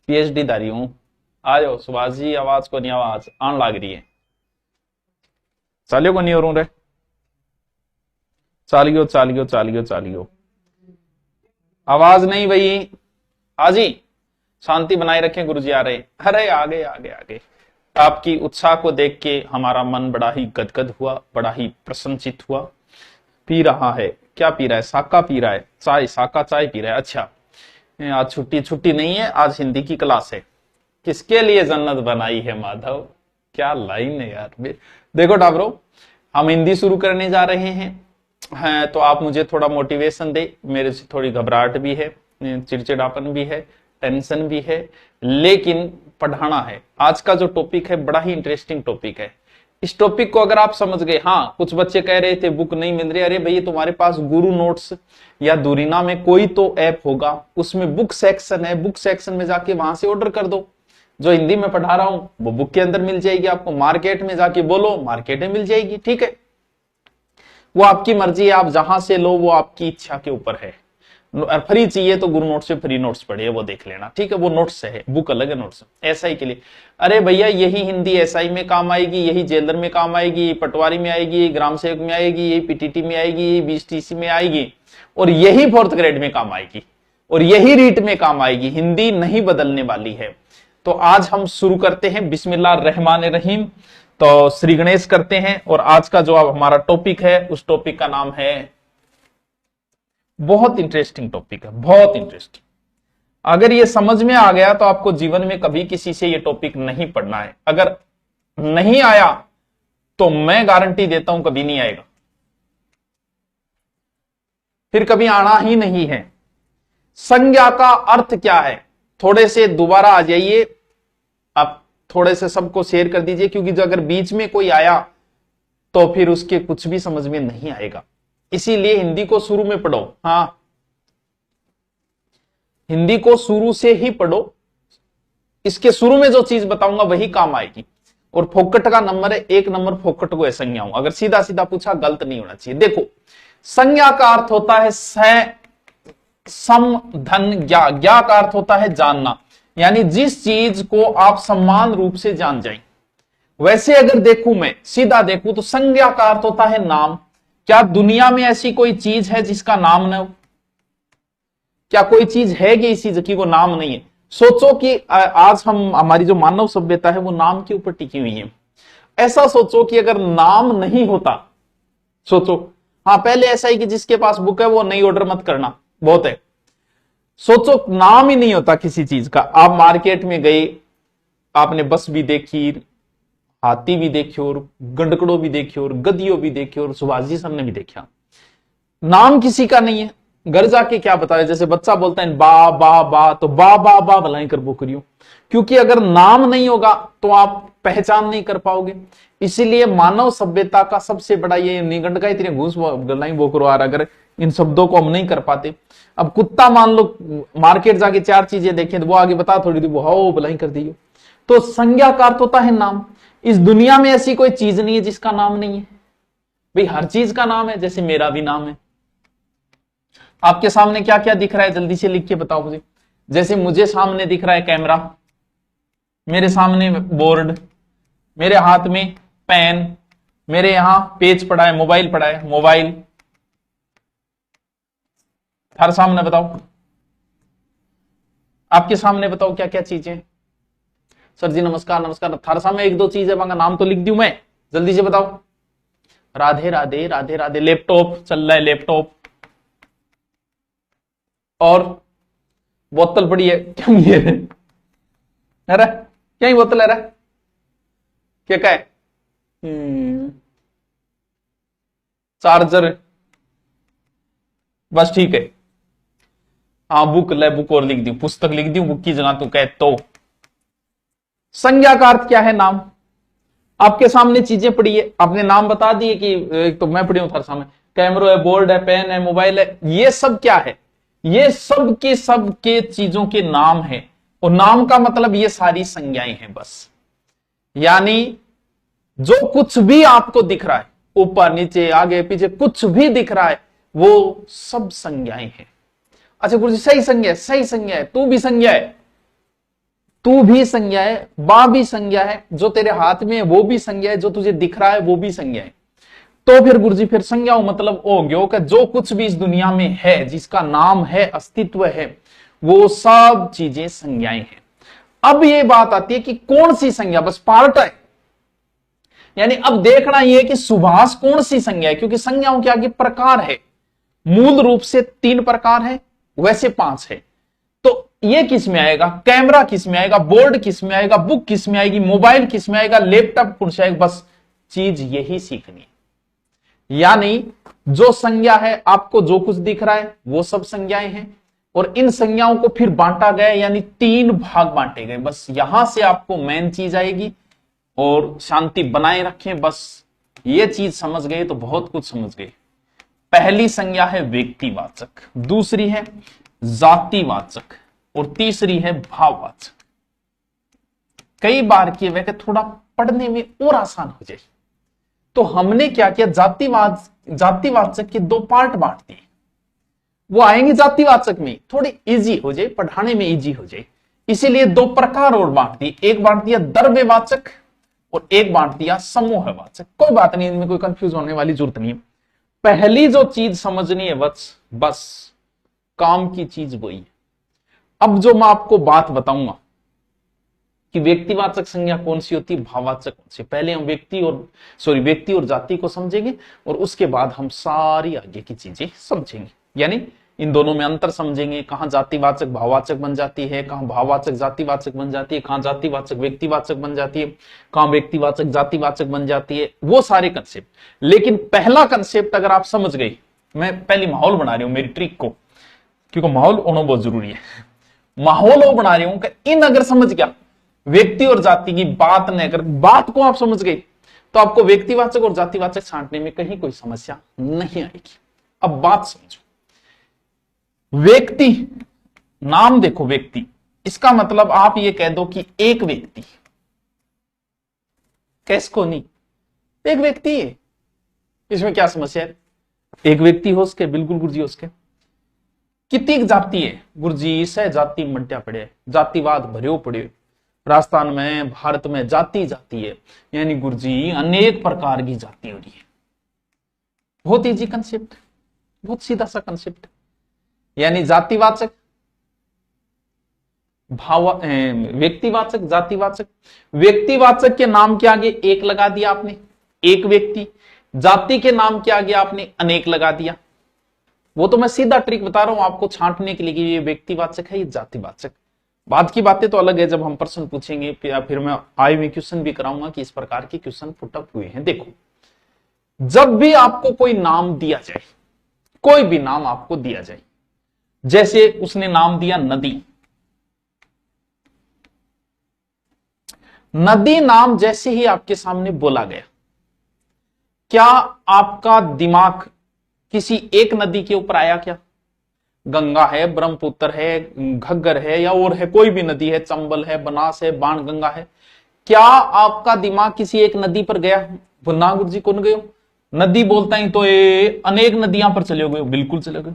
PhD धारी हूं। आ जाओ सुभाष जी, आवाज को नहीं आवाज आन लाग रही है। चालियो को नहीं और रे, चालियो चालियो चालियो चालियो, आवाज नहीं भाई। हाजी शांति बनाए रखें, गुरुजी आ रहे। अरे आगे आगे आगे। आपकी उत्साह को देख के हमारा मन बड़ा ही गदगद हुआ, बड़ा ही प्रसन्नचित हुआ। पी रहा है, क्या पी रहा है? साका पी रहा है, चाय, साका चाय पी रहा है। अच्छा, आज छुट्टी नहीं है, आज हिंदी की क्लास है। किसके लिए जन्नत बनाई है माधव, क्या लाइन है यार। देखो टाबरो, हम हिंदी शुरू करने जा रहे हैं, तो आप मुझे थोड़ा मोटिवेशन दे। मेरे से थोड़ी घबराहट भी है, चिड़चिड़ापन भी है, टेंशन भी है, लेकिन पढ़ाना है। आज का जो टॉपिक है बड़ा ही इंटरेस्टिंग टॉपिक है। इस टॉपिक को अगर आप समझ गए, हाँ कुछ बच्चे कह रहे थे बुक नहीं मिल रही। अरे भैया तुम्हारे पास गुरु नोट्स या दूरीना में कोई तो ऐप होगा, उसमें बुक सेक्शन है, बुक सेक्शन में जाके वहां से ऑर्डर कर दो। जो हिंदी में पढ़ा रहा हूं वो बुक के अंदर मिल जाएगी आपको। मार्केट में जाके बोलो, मार्केट में मिल जाएगी। ठीक है, वो आपकी मर्जी है, आप जहां से लो वो आपकी इच्छा के ऊपर है। फ्री चाहिए तो गुरु नोट्स से फ्री नोट्स पढ़िए, वो देख लेना। ठीक है, वो नोट्स से है, बुक अलग है, नोट्स एसआई के लिए। अरे भैया यही हिंदी एसआई में काम आएगी, यही जेलर में काम आएगी, पटवारी में आएगी, ग्राम सेवक में आएगी, यही पीटीटी में आएगी, यही बीएसटीसी में आएगी, और यही 4th ग्रेड में काम आएगी, और यही रीट में काम आएगी। हिंदी नहीं बदलने वाली है। तो आज हम शुरू करते हैं, बिस्मिल्लाह रहमान रहीम। तो श्री गणेश करते हैं। और आज का जो हमारा टॉपिक है उस टॉपिक का नाम है, बहुत इंटरेस्टिंग टॉपिक है, बहुत इंटरेस्टिंग। अगर ये समझ में आ गया तो आपको जीवन में कभी किसी से ये टॉपिक नहीं पढ़ना है। अगर नहीं आया तो मैं गारंटी देता हूं कभी नहीं आएगा, फिर कभी आना ही नहीं है। संज्ञा का अर्थ क्या है? थोड़े से दोबारा आ जाइए, आप थोड़े से सबको शेयर कर दीजिए, क्योंकि जो अगर बीच में कोई आया तो फिर उसके कुछ भी समझ में नहीं आएगा। इसीलिए हिंदी को शुरू में पढ़ो। हाँ, हिंदी को शुरू से ही पढ़ो। इसके शुरू में जो चीज बताऊंगा वही काम आएगी। और फोकट का नंबर है 1 नंबर, फोकट को है संज्ञाओं। अगर सीधा सीधा पूछा गलत नहीं होना चाहिए। देखो, संज्ञा का अर्थ होता है सम धन ज्ञा। ज्ञा का अर्थ होता है जानना, यानी जिस चीज को आप समान रूप से जान जाए। वैसे अगर देखूं, मैं सीधा देखूं तो संज्ञा का अर्थ होता है नाम। क्या दुनिया में ऐसी कोई चीज है जिसका नाम न हो? क्या कोई चीज है कि इसी की वो नाम नहीं है? सोचो कि आज हमारी जो मानव सभ्यता है वो नाम के ऊपर टिकी हुई है। ऐसा सोचो कि अगर नाम नहीं होता, सोचो, हाँ पहले ऐसा ही कि जिसके पास बुक है वो नई ऑर्डर मत करना, बहुत है। सोचो नाम ही नहीं होता किसी चीज का। आप मार्केट में गए, आपने बस भी देखी, हाथी भी देखे, और गंडकड़ो भी देखे, और गदियो भी देखे, और सुभाष जी सर ने भी देखा। नाम किसी का नहीं है। घर जाके क्या बताया, जैसे बच्चा बोलता है बा बा बा, तो बा बा बा भलाई कर वो करियो, क्योंकि अगर नाम नहीं होगा तो आप पहचान नहीं कर पाओगे। इसीलिए मानव सभ्यता का सबसे बड़ा ये निगंड का इतने घूस गलाई वो करो, अगर इन शब्दों को हम नहीं कर पाते। अब कुत्ता मान लो मार्केट जाके 4 चीजें देखें तो वो आगे बता थोड़ी दी, वो हाओ भलाई कर दियो। तो संज्ञा का अर्थ होता है नाम। इस दुनिया में ऐसी कोई चीज नहीं है जिसका नाम नहीं है। भाई हर चीज का नाम है, जैसे मेरा भी नाम है। आपके सामने क्या क्या दिख रहा है, जल्दी से लिख के बताओ मुझे। जैसे मुझे सामने दिख रहा है कैमरा, मेरे सामने बोर्ड, मेरे हाथ में पेन, मेरे यहां पेज पड़ा है, मोबाइल पड़ा है, मोबाइल। हर सामने बताओ, आपके सामने बताओ क्या क्या चीजें। सर जी नमस्कार नमस्कार। थार सामने 1-2 चीज है, वहां नाम तो लिख दूं मैं, जल्दी से बताओ। राधे राधे राधे राधे। लैपटॉप चल रहा है, लैपटॉप। और बोतल पड़ी है, क्या ये अरे क्या ही बोतल है रे? क्या है? चार्जर, बस ठीक है। हाँ बुक ले, बुक और लिख दी, पुस्तक लिख दी, बुक की जगह तू कह तो। संज्ञा का अर्थ क्या है? नाम। आपके सामने चीजें पड़ी है, आपने नाम बता दिए कि एक तो मैं पड़ी हूं थारे सामने, कैमरा है, बोर्ड है, पेन है, मोबाइल है। ये सब क्या है? ये सब के चीजों के नाम है। और नाम का मतलब ये सारी संज्ञाएं हैं बस। यानी जो कुछ भी आपको दिख रहा है, ऊपर नीचे आगे पीछे कुछ भी दिख रहा है, वो सब संज्ञाएं हैं। अच्छा गुरु जी सही संज्ञा है, सही संज्ञा है, तू भी संज्ञा है। तू भी संज्ञा है, बा भी संज्ञा है, जो तेरे हाथ में है वो भी संज्ञा है, जो तुझे दिख रहा है वो भी संज्ञा है। तो फिर गुरुजी फिर संज्ञा मतलब ओ गयो कि जो कुछ भी इस दुनिया में है, जिसका नाम है, अस्तित्व है, वो सब चीजें संज्ञाएं हैं। अब ये बात आती है कि कौन सी संज्ञा, बस पार्ट है, यानी अब देखना यह है कि सुभाष कौन सी संज्ञा है, क्योंकि संज्ञाओं के आगे प्रकार है, मूल रूप से 3 प्रकार है, वैसे 5 है। तो ये किस में आएगा, कैमरा किस में आएगा, बोर्ड किस में आएगा, बुक किस में आएगी, मोबाइल किस में आएगा, लैपटॉप कौन सा आएगा, बस चीज यही सीखनी है। यानी जो संज्ञा है, आपको जो कुछ दिख रहा है वो सब संज्ञाएं हैं, और इन संज्ञाओं को फिर बांटा गया, यानी 3 भाग बांटे गए। बस यहां से आपको मेन चीज आएगी, और शांति बनाए रखें, बस ये चीज समझ गए तो बहुत कुछ समझ गए। पहली संज्ञा है व्यक्तिवाचक, दूसरी है जातिवाचक, और तीसरी है भाववाचक। कई बार की वजह थोड़ा पढ़ने में और आसान हो जाए, तो हमने क्या किया, जातिवाचक के 2 पार्ट बांट दिए। वो आएंगे जातिवाचक में, थोड़ी इजी हो जाए, पढ़ाने में इजी हो जाए, इसीलिए 2 प्रकार और बांट दिए। एक बांट दिया द्रव्यवाचक और एक बांट दिया समूहवाचक। कोई बात नहीं, इनमें कोई कंफ्यूज होने वाली जरूरत नहीं है। पहली जो चीज समझनी है बस काम की चीज वही है। अब जो मैं आपको बात बताऊंगा कि व्यक्तिवाचक संज्ञा कौन सी होती है, भाववाचक कौन सी, पहले हम व्यक्ति और जाति को समझेंगे, और उसके बाद हम सारी आगे की चीजें समझेंगे, यानी इन दोनों में अंतर समझेंगे, कहां जातिवाचक भाववाचक बन जाती है, कहां भाववाचक जातिवाचक बन जाती है, कहां जातिवाचक व्यक्तिवाचक बन जाती है, कहां व्यक्तिवाचक जातिवाचक बन जाती है, वो सारे कंसेप्ट। लेकिन पहला कंसेप्ट अगर आप समझ गए, मैं पहली माहौल बना रही हूं मेरी ट्रिक को, क्योंकि माहौल होना बहुत जरूरी है। माहौल वो बना रही हूं कि इन अगर समझ गया व्यक्ति और जाति की बात ने, अगर बात को आप समझ गए तो आपको व्यक्तिवाचक और जातिवाचक छांटने में कहीं कोई समस्या नहीं आएगी। अब बात समझो, व्यक्ति, नाम देखो व्यक्ति, इसका मतलब आप ये कह दो कि एक व्यक्ति, कैसको नहीं, एक व्यक्ति है, इसमें क्या समस्या है, एक व्यक्ति हो उसके, बिल्कुल गुरुजी हो उसके। कितनी जाति है गुरुजी, सह जाति मंट्या पड़े, जातिवाद भरियो पड़े, राजस्थान में, भारत में जाति जाति है, यानी गुरुजी अनेक प्रकार की जाति हो रही है। बहुत इजी कंसेप्ट, बहुत सीधा सा कंसेप्ट, यानी जातिवाचक, व्यक्तिवाचक, जातिवाचक। व्यक्तिवाचक के नाम के आगे एक लगा दिया आपने, एक व्यक्ति। जाति के नाम के आगे आपने अनेक लगा दिया। वो तो मैं सीधा ट्रिक बता रहा हूं आपको छांटने के लिए कि ये व्यक्तिवाचक है, ये जातिवाचक। बाद की बातें तो अलग है, जब हम प्रश्न पूछेंगे या फिर मैं आए हुए क्वेश्चन भी कराऊंगा कि इस प्रकार के क्वेश्चन पुटअप हुए हैं। देखो, जब भी आपको कोई नाम दिया जाए, कोई भी नाम आपको दिया जाए, जैसे उसने नाम दिया नदी, नदी नाम जैसे ही आपके सामने बोला गया, क्या आपका दिमाग किसी एक नदी के ऊपर आया क्या? गंगा है, ब्रह्मपुत्र है, घग्गर है, या और है, कोई भी नदी है, चंबल है, बनास है, बाणगंगा है, क्या आपका दिमाग किसी एक नदी पर गया? ना गुरु जी, कौन गए? नदी बोलता ही तो ये अनेक नदियां पर चले गए, बिल्कुल चले गए।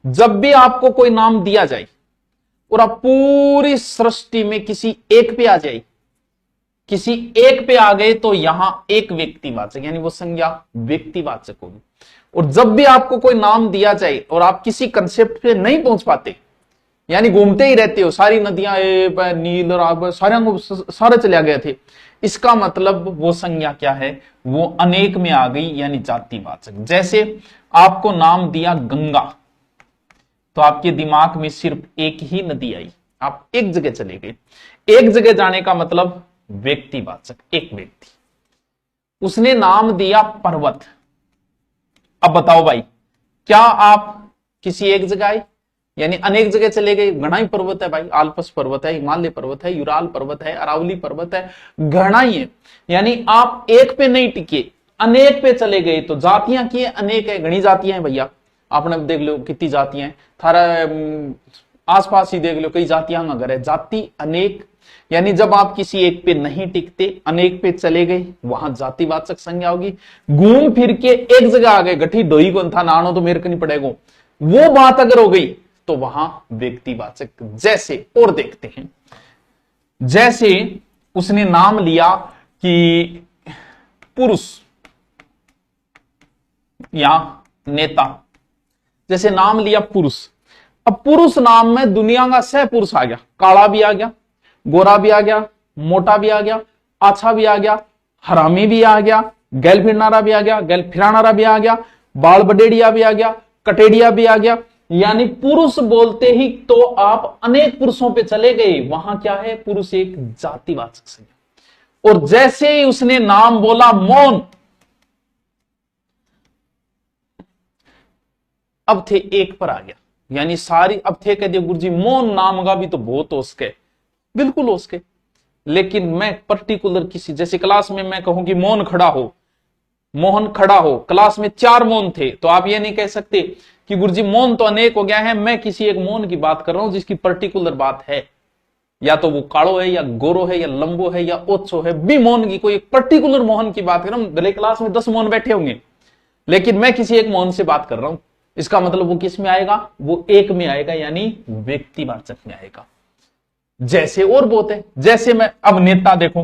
जब भी आपको कोई नाम दिया जाए और आप पूरी सृष्टि में किसी एक पे आ जाए, किसी एक पे आ गए, तो यहां एक व्यक्तिवाचक, यानी वो संज्ञा व्यक्तिवाचक होगी। और जब भी आपको कोई नाम दिया जाए और आप किसी कंसेप्ट पे नहीं पहुंच पाते, यानी घूमते ही रहते हो, सारी नदियां नील और सारे चले गए थे, इसका मतलब वो संज्ञा क्या है, वो अनेक में आ गई, यानी जातिवाचक। जैसे आपको नाम दिया गंगा, तो आपके दिमाग में सिर्फ एक ही नदी आई, आप एक जगह चले गए। एक जगह जाने का मतलब व्यक्तिवाचक, एक व्यक्ति। उसने नाम दिया पर्वत, अब बताओ भाई, क्या आप किसी एक जगह आए, यानी अनेक जगह चले गए? घना ही पर्वत है भाई, आल्पस पर्वत है, हिमालय पर्वत है, यूराल पर्वत है, अरावली पर्वत है, घना ही है, यानी आप एक पे नहीं टिके, अनेक पे चले गए। तो जातियां की अनेक है, घनी जातियां हैं भैया, आपने देख लो कितनी जातियां हैं, थारा आसपास ही देख लो कई जातियां अगर है। जाति अनेक, यानी जब आप किसी एक पे नहीं टिकते, अनेक पे चले गए, वहां जातिवाचक संज्ञा होगी। घूम फिर के एक जगह आ गए, गठी डोई कौन था, नानो तो मेरे को नहीं पड़ेगा, वो बात अगर हो गई तो वहां व्यक्तिवाचक। जैसे और देखते हैं, जैसे उसने नाम लिया कि पुरुष या नेता, जैसे नाम लिया पुरुष। अब पुरुष नाम में दुनिया का सह पुरुष आ गया, काला भी आ गया, गोरा भी आ गया, मोटा भी आ गया, अच्छा भी आ गया, हरामी भी आ गया, गैल फिरनारा भी आ गया, गैल फिरानारा भी आ गया, बाल बडेड़िया भी आ गया, कटेड़िया भी आ गया। यानी पुरुष बोलते ही तो आप अनेक पुरुषों पे चले गए, वहां क्या है, पुरुष एक जातिवाचक संज्ञा। और जैसे ही उसने नाम बोला मौन, अब थे एक पर आ गया, यानी सारी अब थे कह दिया गुरुजी मौन नाम का भी तो बहुत उसके, बिल्कुल उसके। लेकिन मैं पर्टिकुलर किसी, जैसे क्लास में मैं कहूं कि मौन खड़ा हो, मोहन खड़ा हो, क्लास में 4 मौन थे, तो आप ये नहीं कह सकते कि गुरुजी मौन तो अनेक हो गया है, मैं किसी एक मौन की बात कर रहा हूं जिसकी पर्टिकुलर बात है, या तो वो कालो है या गोरो है या लंबो है या ओछो है, भी मौन की कोई पर्टिकुलर मोहन की बात कर रहा हूं। भले क्लास में 10 मौन बैठे होंगे, लेकिन मैं किसी एक मौन से बात कर रहा हूं। इसका मतलब वो किस में आएगा, वो एक में आएगा, यानी व्यक्तिवाचक में आएगा। जैसे और बहुत है, जैसे मैं अब नेता देखो,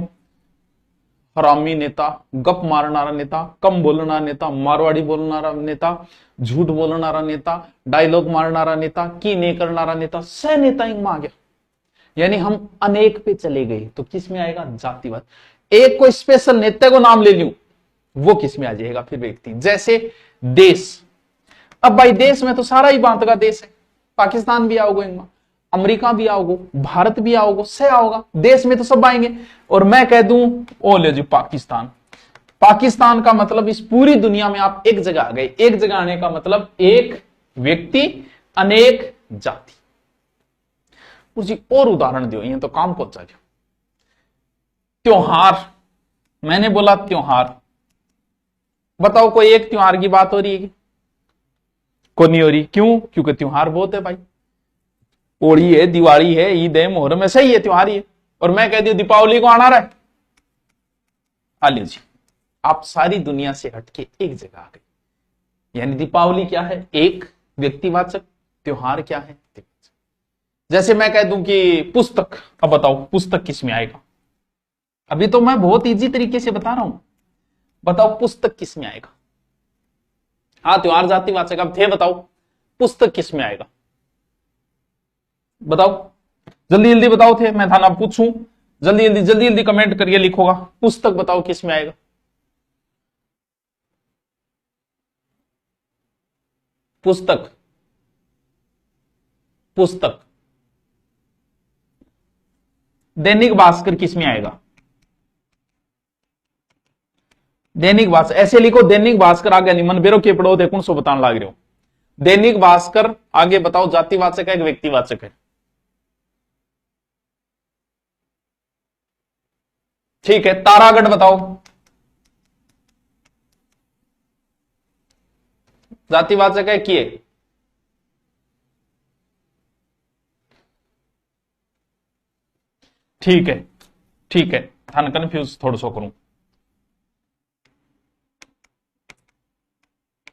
हरामी नेता, गप मारनारा नेता, कम बोलना नेता, मारवाड़ी बोलनारा नेता, झूठ बोलनारा नेता, डायलॉग मारनारा नेता, की नहीं करनारा नेता, सह नेता इनमें आ गया। यानी हम अनेक पे चले गए, तो किस में आएगा, जातिवाद। एक कोई स्पेशल नेता को नाम ले लूं, वो किस में आ जाएगा, फिर व्यक्ति। जैसे देश, अब भाई देश में तो सारा ही बांत का देश है, पाकिस्तान भी आओगे इनमें, अमेरिका भी आओगे, भारत भी आओगे, से आओगा, देश में तो सब आएंगे। और मैं कह दूं ओ ले जी पाकिस्तान, पाकिस्तान का मतलब इस पूरी दुनिया में आप एक जगह आ गए। एक जगह आने का मतलब एक व्यक्ति अनेक जाति। जी और उदाहरण दो, ये तो काम पहुंचा गया। त्योहार, मैंने बोला त्योहार, बताओ कोई एक त्योहार की बात हो रही है, को नहीं हो रही, क्यों, क्योंकि त्योहार बहुत है भाई, होली है, दिवाली है, ईद है, मोहर्रम है, सही है, त्योहार ही है। और मैं कह दी दीपावली को आना रहा है, आलियो जी, आप सारी दुनिया से हटके एक जगह आ गए। यानी दीपावली क्या है, एक व्यक्तिवाचक, त्योहार क्या है, जैसे मैं कह दूं कि पुस्तक, अब बताओ पुस्तक किस में आएगा। अभी तो मैं बहुत इजी तरीके से बता रहा हूं, बताओ पुस्तक किस में आएगा। हाँ त्योहार जातिवाचक, अब थे बताओ पुस्तक किस में आएगा, बताओ जल्दी जल्दी बताओ थे, मैं था ना पूछूं, जल्दी जल्दी जल्दी जल्दी कमेंट करिए, लिखोगा पुस्तक, बताओ किस में आएगा। पुस्तक, पुस्तक, दैनिक भास्कर किस में आएगा, दैनिक भास्कर, ऐसे लिखो दैनिक भास्कर, आगे नहीं मन बेरो के पढ़ो, देखो सो बताने लग रहे हो। दैनिक भास्कर आगे बताओ जातिवाचक है कि व्यक्तिवाचक है, ठीक है। तारागढ़ बताओ जातिवाचक है कि, ठीक है, ठीक है, थान कंफ्यूज थोड़ा सा करूं।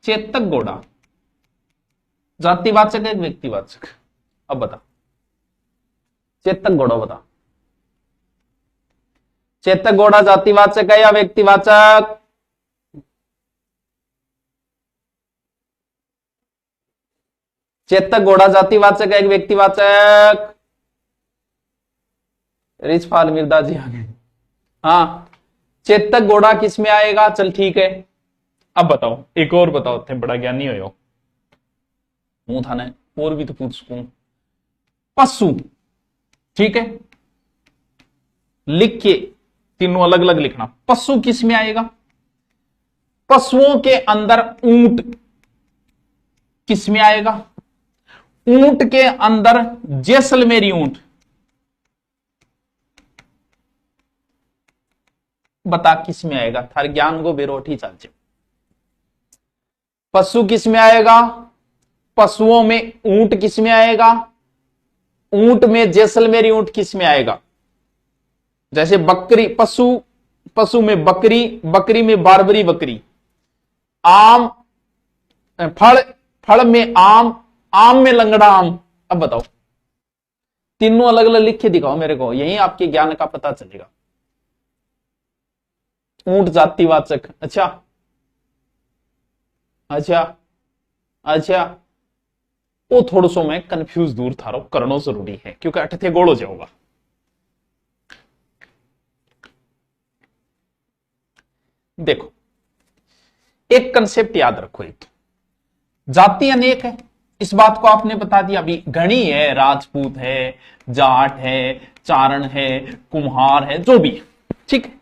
चेतक घोड़ा जातिवाचक है व्यक्तिवाचक, अब बता, चेतक घोड़ा बता, चेतक घोड़ा जातिवाचक है या व्यक्तिवाचक, चेतक घोड़ा जातिवाचक है एक व्यक्तिवाचक, रिचपाल मिर्दा जी आ गए। हाँ चेतक घोड़ा किस में आएगा, चल ठीक है। अब बताओ एक और बताओ, थे बड़ा ज्ञानी हो मुंह था ना, और भी तो पूछ सकूं। पशु, ठीक है, लिख के तीनों अलग अलग लिखना। पशु किस में आएगा, पशुओं के अंदर ऊंट किस में आएगा, ऊंट के अंदर जैसलमेरी ऊंट, बता किस में आएगा, थार ज्ञान को बेरोटी चल। पशु किस में आएगा, पशुओं में ऊंट किस में आएगा, ऊंट में जैसलमेरी ऊंट किस में आएगा। जैसे बकरी, पशु, पशु में बकरी, बकरी में बारबरी बकरी, आम, फल, फल में आम, आम में लंगड़ा आम। अब बताओ तीनों अलग अलग लिख के दिखाओ मेरे को, यही आपके ज्ञान का पता चलेगा। ऊंट जातिवाचक, अच्छा अच्छा अच्छा, वो थोड़ा सो मैं कंफ्यूज दूर थारो करना जरूरी है क्योंकि अठथे गोड़ हो जाऊंगा। देखो एक कंसेप्ट याद रखो, एक तो जाति अनेक है, इस बात को आपने बता दिया। अभी गणी है, राजपूत है, जाट है, चारण है, कुम्हार है, जो भी है, ठीक है।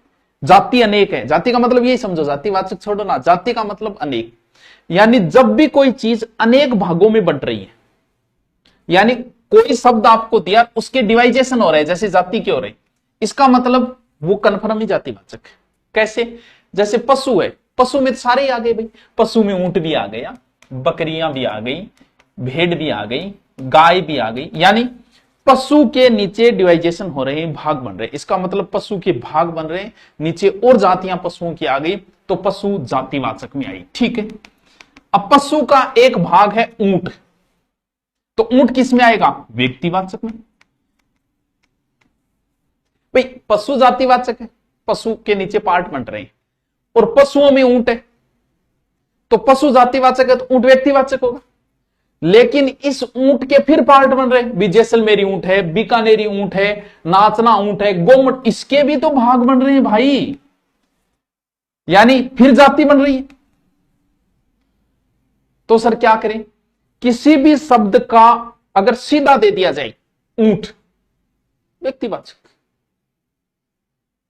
जाति अनेक है, जाति का मतलब यही समझो, जातिवाचक छोड़ो ना, जाति का मतलब अनेक। यानी जब भी कोई चीज अनेक भागों में बंट रही है, यानी कोई शब्द आपको दिया, उसके डिवाइजेशन हो रहे हैं, जैसे जाति के हो रहे, इसका मतलब वो कन्फर्म ही जातिवाचक है। कैसे? जैसे पशु है, पशु में सारे ही आ गए भाई, पशु में ऊंट भी आ गया, बकरियां भी आ गई, भेड़ भी आ गई, गाय भी आ गई, यानी पशु के नीचे डिवाइजेशन हो रहे हैं, भाग बन रहे हैं, इसका मतलब पशु के भाग बन रहे हैं, नीचे और जातियां पशुओं की आ गई, तो पशु जातिवाचक में आई, ठीक है। अब पशु का एक भाग है ऊंट, तो ऊंट किस में आएगा? व्यक्तिवाचक में। भाई पशु जातिवाचक है, पशु के नीचे पार्ट बन रहे हैं, और पशुओं में ऊंट है, तो पशु जातिवाचक है, तो ऊंट व्यक्तिवाचक होगा। लेकिन इस ऊंट के फिर पार्ट बन रहे, भी जैसलमेरी ऊंट है, बीकानेरी ऊंट है, नाचना ऊंट है, गोमट, इसके भी तो भाग बन रहे हैं भाई, यानी फिर जाति बन रही है। तो सर क्या करें? किसी भी शब्द का अगर सीधा दे दिया जाए, ऊंट व्यक्तिवाचक,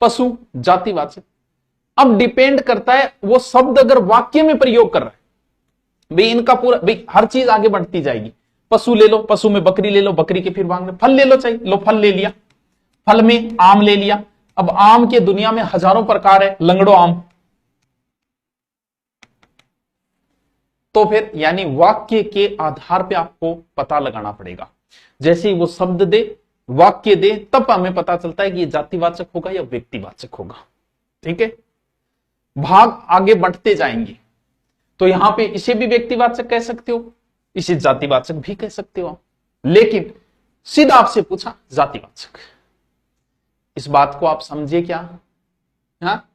पशु जातिवाचक। अब डिपेंड करता है वो शब्द अगर वाक्य में प्रयोग कर रहा है, भाई इनका पूरा, भाई हर चीज आगे बढ़ती जाएगी। पशु ले लो, पशु में बकरी ले लो, बकरी के फिर भाग, फल ले लो, चाहिए लो फल ले लिया, फल में आम ले लिया। अब आम के दुनिया में हजारों प्रकार है, लंगड़ो आम। तो फिर यानी वाक्य के आधार पे आपको पता लगाना पड़ेगा। जैसे ही वो शब्द दे, वाक्य दे, तब हमें पता चलता है कि ये जातिवाचक होगा या व्यक्तिवाचक होगा, ठीक है। भाग आगे बढ़ते जाएंगे, तो यहां पे इसे भी व्यक्तिवाचक कह सकते हो, इसे जातिवाचक भी कह सकते हो, लेकिन सीधा आपसे पूछा जातिवाचक। इस बात को आप समझे क्या? हाँ,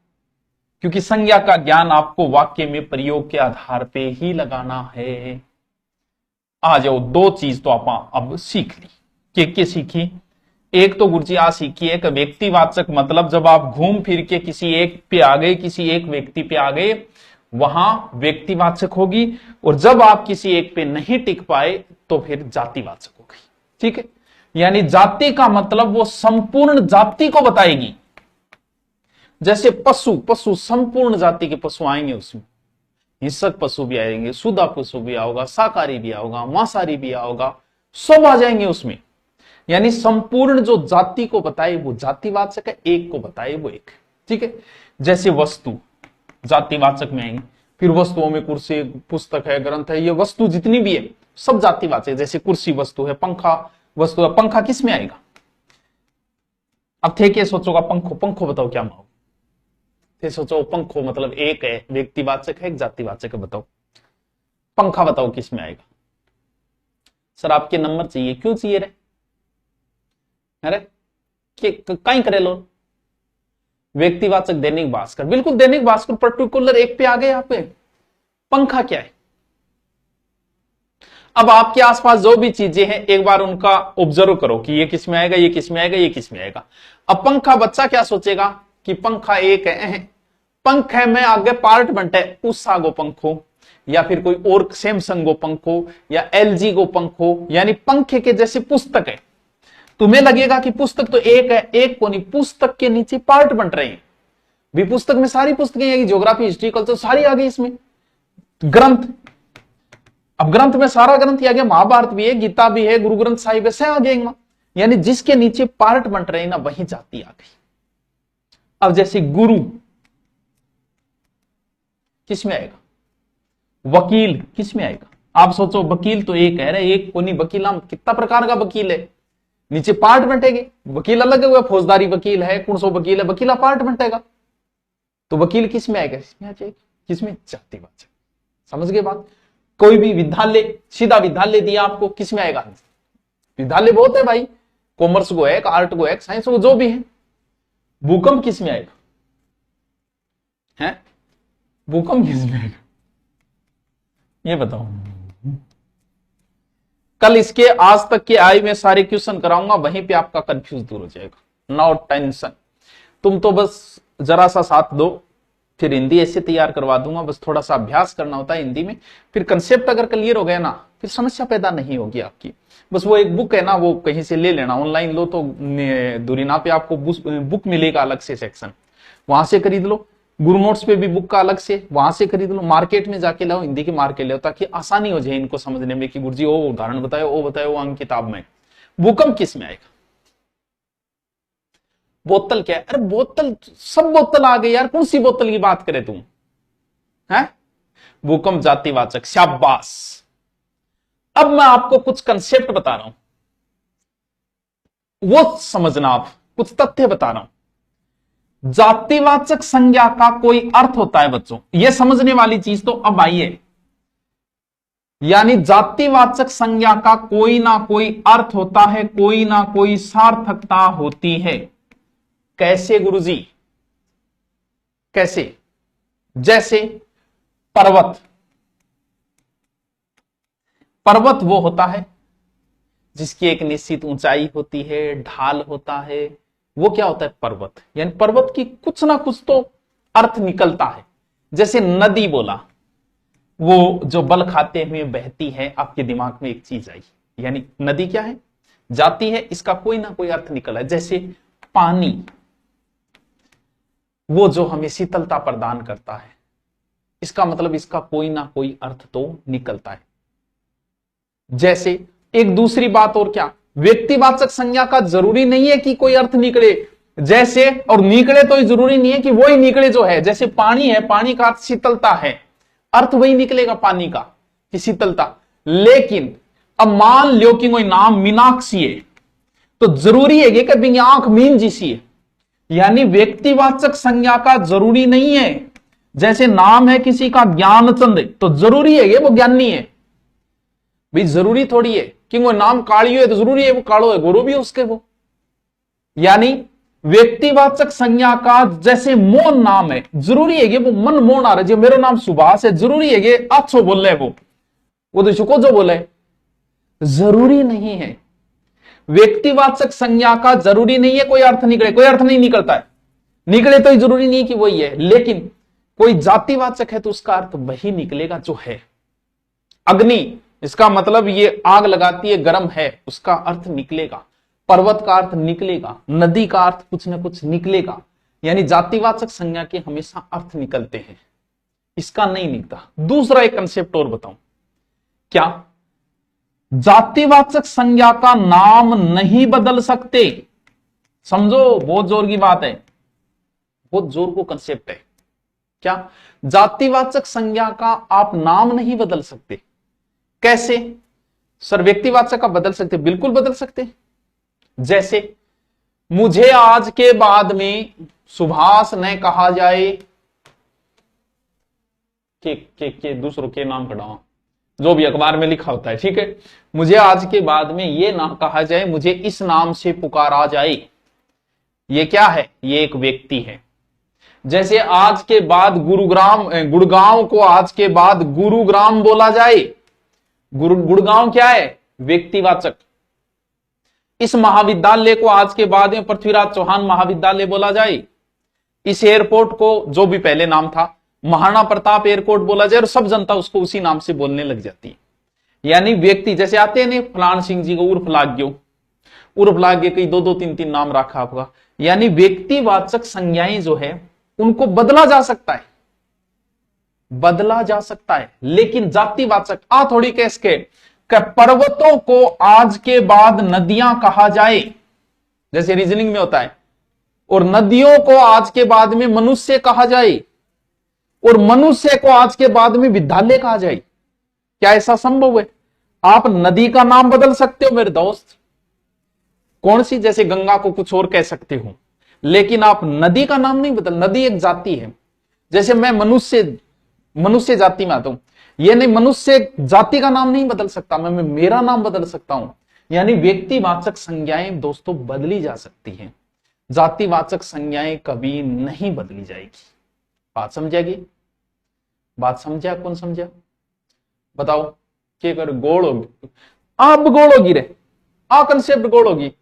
क्योंकि संज्ञा का ज्ञान आपको वाक्य में प्रयोग के आधार पे ही लगाना है। आ जाओ, दो चीज तो आप अब सीख ली, के सीखी। एक तो गुरुजी आ सीखी, एक व्यक्तिवाचक मतलब जब आप घूम फिर के किसी एक पे आ गए, किसी एक व्यक्ति पे आ गए, वहां व्यक्तिवाचक होगी, और जब आप किसी एक पे नहीं टिक पाए तो फिर जातिवाचक होगी, ठीक है। यानी जाति का मतलब वो संपूर्ण जाति को बताएगी। जैसे पशु, पशु संपूर्ण जाति के पशु आएंगे, उसमें हिंसक पशु भी आएंगे, शुदा पशु भी आओगा, शाकाहारी भी आओगा, मांसाहारी भी आओगा, सब आ जाएंगे उसमें। यानी संपूर्ण जो जाति को बताए वो जातिवाचक है, एक को बताए वो एक, ठीक है। जैसे वस्तु जातिवाचक में आएंगे, फिर वस्तुओं में कुर्सी, पुस्तक है, ग्रंथ है, ये वस्तु जितनी भी है सब जातिवाचक। जैसे कुर्सी वस्तु है, पंखा वस्तु है, पंखा किस में आएगा? अब थे के सोचोगा पंखो, पंखो बताओ क्या माओ, थे सोचो पंखो मतलब एक है, व्यक्तिवाचक है, एक जातिवाचक है, बताओ पंखा बताओ किस में आएगा? सर आपके नंबर चाहिए, क्यों चाहिए रे? अरे कहीं करे लो, व्यक्तिवाचक दैनिक भास्कर, बिल्कुल दैनिक भास्कर पर्टिकुलर एक पे आ गए। यहाँ पे पंखा क्या है? अब आपके आसपास जो भी चीजें हैं एक बार उनका ऑब्जर्व करो कि ये किस में आएगा, ये किस में आएगा, ये किस में आएगा। अब पंखा, बच्चा क्या सोचेगा कि पंखा एक है, पंखे में आगे पार्ट बनता है, उषा गो पंखो, या फिर कोई और सैमसंग गो पंखो, या एलजी गो पंखो, यानी पंखे के जैसे पुस्तक है। तुम्हें लगेगा कि पुस्तक तो एक है, एक को नहीं, पुस्तक के नीचे पार्ट बन रहे हैं भी। पुस्तक में सारी पुस्तकें आएगी, ज्योग्राफी, हिस्ट्री, कल्चर सारी आ गई इसमें। ग्रंथ, अब ग्रंथ में सारा ग्रंथ ही आ गया, महाभारत भी है, गीता भी है, गुरु ग्रंथ साहिब है, आ गए। यानी जिसके नीचे पार्ट बन रहे हैं ना, वही जाति आ गई। अब जैसे गुरु किस में आएगा? वकील किस में आएगा? आप सोचो, वकील तो एक है, एक को नहीं, वकील हम कितना प्रकार का वकील है, नीचे पार्ट बंटेगे। वकील अलग है, फौजदारी वकील है, कौन सो वकील है, वकीला पार्ट बंटेगा, तो वकील किस में आएगा? इसमें आ जाएगा, किसमें? जातिवाचक। समझ गए बात? कोई भी विद्यालय, सीधा विद्यालय दिया आपको, किस में आएगा? विद्यालय बहुत है भाई, कॉमर्स को है, आर्ट को है, साइंस को, जो भी है। भूकंप किस में आएगा? है भूकंप किस में आएगा ये बताओ। कल इसके आज तक के आई में सारे क्वेश्चन कराऊंगा, वहीं पे आपका कंफ्यूज दूर हो जाएगा। नो टेंशन, तुम तो बस जरा सा साथ दो, फिर हिंदी ऐसे तैयार करवा दूंगा। बस थोड़ा सा अभ्यास करना होता है हिंदी में, फिर कंसेप्ट अगर क्लियर हो गया ना, फिर समस्या पैदा नहीं होगी आपकी। बस वो एक बुक है ना, वो कहीं से ले लेना, ऑनलाइन लो तो दुरीना पे आपको बुक मिलेगा अलग से सेक्शन, वहां से खरीद लो। गुरु नोट्स पे भी बुक का अलग से, वहां से खरीद लो। मार्केट में जाके लाओ, हिंदी की मार्केट लाओ, ताकि आसानी हो जाए इनको समझने में कि गुरुजी वो उदाहरण बताए, वो बताए, वो अंक किताब में। भूकंप किस में आएगा? बोतल क्या है? अरे बोतल, सब बोतल आ गई यार, कौन सी बोतल की बात करे तुम? है भूकंप जातिवाचक, शाबाश। अब मैं आपको कुछ कंसेप्ट बता रहा हूं, वो समझना। आप कुछ तथ्य बता रहा हूं। जातिवाचक संज्ञा का कोई अर्थ होता है बच्चों, यह समझने वाली चीज तो अब आई है। यानी जातिवाचक संज्ञा का कोई ना कोई अर्थ होता है, कोई ना कोई सार्थकता होती है। कैसे गुरुजी? कैसे? जैसे पर्वत, पर्वत वो होता है जिसकी एक निश्चित ऊंचाई होती है, ढाल होता है, वो क्या होता है? पर्वत। यानी पर्वत की कुछ ना कुछ तो अर्थ निकलता है। जैसे नदी बोला, वो जो बल खाते हुए बहती है, आपके दिमाग में एक चीज आई, यानी नदी क्या है? जाती है, इसका कोई ना कोई अर्थ निकला है। जैसे पानी, वो जो हमें शीतलता प्रदान करता है, इसका मतलब इसका कोई ना कोई अर्थ तो निकलता है। जैसे एक दूसरी बात और क्या, व्यक्तिवाचक संज्ञा का जरूरी नहीं है कि कोई अर्थ निकले, जैसे, और निकले तो जरूरी नहीं है कि वही निकले जो है। जैसे पानी है, पानी का अर्थ शीतलता है, अर्थ वही निकलेगा पानी का कि शीतलता। लेकिन अब मान लो कि कोई नाम मीनाक्षी है, तो जरूरी है कि बिंग आंख मीन जिसी है, यानी व्यक्तिवाचक संज्ञा का जरूरी नहीं है। जैसे नाम है किसी का ज्ञानचंद, तो जरूरी है वो ज्ञानी है भाई, जरूरी थोड़ी है कि वो नाम कालियो है तो जरूरी है वो कालो है, गोरो भी है उसके वो। यानी व्यक्तिवाचक संज्ञा का, जैसे मोहन नाम है, जरूरी है कि वो मन मोहन आ रहा है। जो मेरा नाम सुभाष है, जरूरी है कि अच्छो बोल रहे वो तो शुको जो बोले, जरूरी नहीं है। व्यक्तिवाचक संज्ञा का जरूरी नहीं है कोई अर्थ निकले, कोई अर्थ नहीं निकलता है, निकले तो जरूरी नहीं कि वही है। लेकिन कोई जातिवाचक है तो उसका अर्थ वही निकलेगा जो है। अग्नि, इसका मतलब ये आग लगाती है, गर्म है, उसका अर्थ निकलेगा। पर्वत का अर्थ निकलेगा, नदी का अर्थ कुछ ना कुछ निकलेगा। यानी जातिवाचक संज्ञा के हमेशा अर्थ निकलते हैं, इसका नहीं निकलता। दूसरा एक कंसेप्ट और बताऊं, क्या जातिवाचक संज्ञा का नाम नहीं बदल सकते? समझो, बहुत जोर की बात है, बहुत जोर को कंसेप्ट है। क्या जातिवाचक संज्ञा का आप नाम नहीं बदल सकते? कैसे? सर व्यक्तिवाचक का बदल सकते? बिल्कुल बदल सकते। जैसे मुझे आज के बाद में सुभाष ने कहा जाए के दूसरों के नाम खड़ा, जो भी अखबार में लिखा होता है, ठीक है। मुझे आज के बाद में ये ना कहा जाए, मुझे इस नाम से पुकारा जाए, ये क्या है? ये एक व्यक्ति है। जैसे आज के बाद गुड़गांव को आज के बाद गुरुग्राम बोला जाए, गुड़गांव क्या है? व्यक्तिवाचक। इस महाविद्यालय को आज के बाद में पृथ्वीराज चौहान महाविद्यालय बोला जाए, इस एयरपोर्ट को, जो भी पहले नाम था, महाराणा प्रताप एयरपोर्ट बोला जाए, और सब जनता उसको उसी नाम से बोलने लग जाती है। यानी व्यक्ति, जैसे आते हैं फलान सिंह जी को उर्फ लाग गयो, उर्फ लाग गए, कई 2-2 3-3 नाम रखा आपका। यानी व्यक्तिवाचक संज्ञाएं जो है उनको बदला जा सकता है, बदला जा सकता है। लेकिन जातिवाचक थोड़ी कैस के पर्वतों को आज के बाद नदियां कहा जाए, जैसे रीजनिंग में होता है, और नदियों को आज के बाद में मनुष्य कहा जाए, और मनुष्य को आज के बाद में विद्यालय कहा जाए, क्या ऐसा संभव है? आप नदी का नाम बदल सकते हो मेरे दोस्त, कौन सी? जैसे गंगा को कुछ और कह सकते हो, लेकिन आप नदी का नाम नहीं बदल। नदी एक जाति है। जैसे मैं मनुष्य जाति में आता हूं, ये नहीं, मनुष्य जाति का नाम नहीं बदल सकता, मैं मेरा नाम बदल सकता हूं। यानी व्यक्तिवाचक संज्ञाएं दोस्तों बदली जा सकती हैं, जातिवाचक संज्ञाएं कभी नहीं बदली जाएगी। बात समझेगी? बात समझा? कौन समझा? बताओ क्या कर? गोल होगी, आप गोल होगी रे, आ कंसेप्ट गोल होगी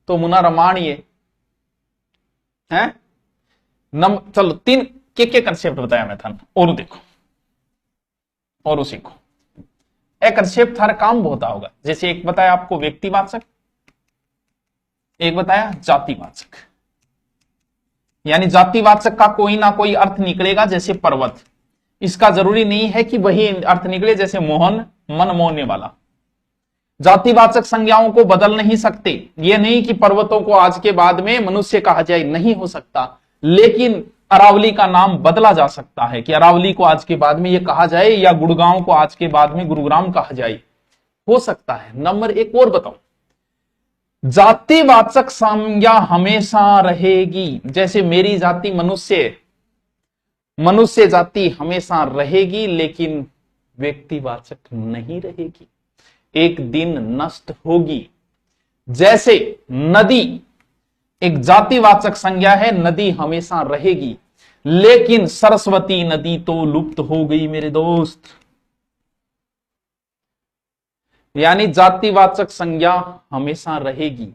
तो मुना रमाणी है चलो तीन के कंसेप्ट बताया मैं था, और देखो और सीखो। एक कंसेप्ट थारा काम बहुत होगा, जैसे एक बताया आपको व्यक्तिवाचक, एक बताया जातिवाचक। यानी जातिवाचक का कोई ना कोई अर्थ निकलेगा, जैसे पर्वत, इसका जरूरी नहीं है कि वही अर्थ निकले, जैसे मोहन मन मोहने वाला। जातिवाचक संज्ञाओं को बदल नहीं सकते, यह नहीं कि पर्वतों को आज के बाद में मनुष्य कहा जाए, नहीं हो सकता, लेकिन अरावली का नाम बदला जा सकता है कि अरावली को आज के बाद में यह कहा जाए, या गुड़गांव को आज के बाद में गुरुग्राम कहा जाए, हो सकता है। नंबर एक और बताओ, जातिवाचक संज्ञा हमेशा रहेगी, जैसे मेरी जाति मनुष्य, मनुष्य जाति हमेशा रहेगी, लेकिन व्यक्तिवाचक नहीं रहेगी, एक दिन नष्ट होगी। जैसे नदी एक जातिवाचक संज्ञा है, नदी हमेशा रहेगी, लेकिन सरस्वती नदी तो लुप्त हो गई मेरे दोस्त। यानी जातिवाचक संज्ञा हमेशा रहेगी,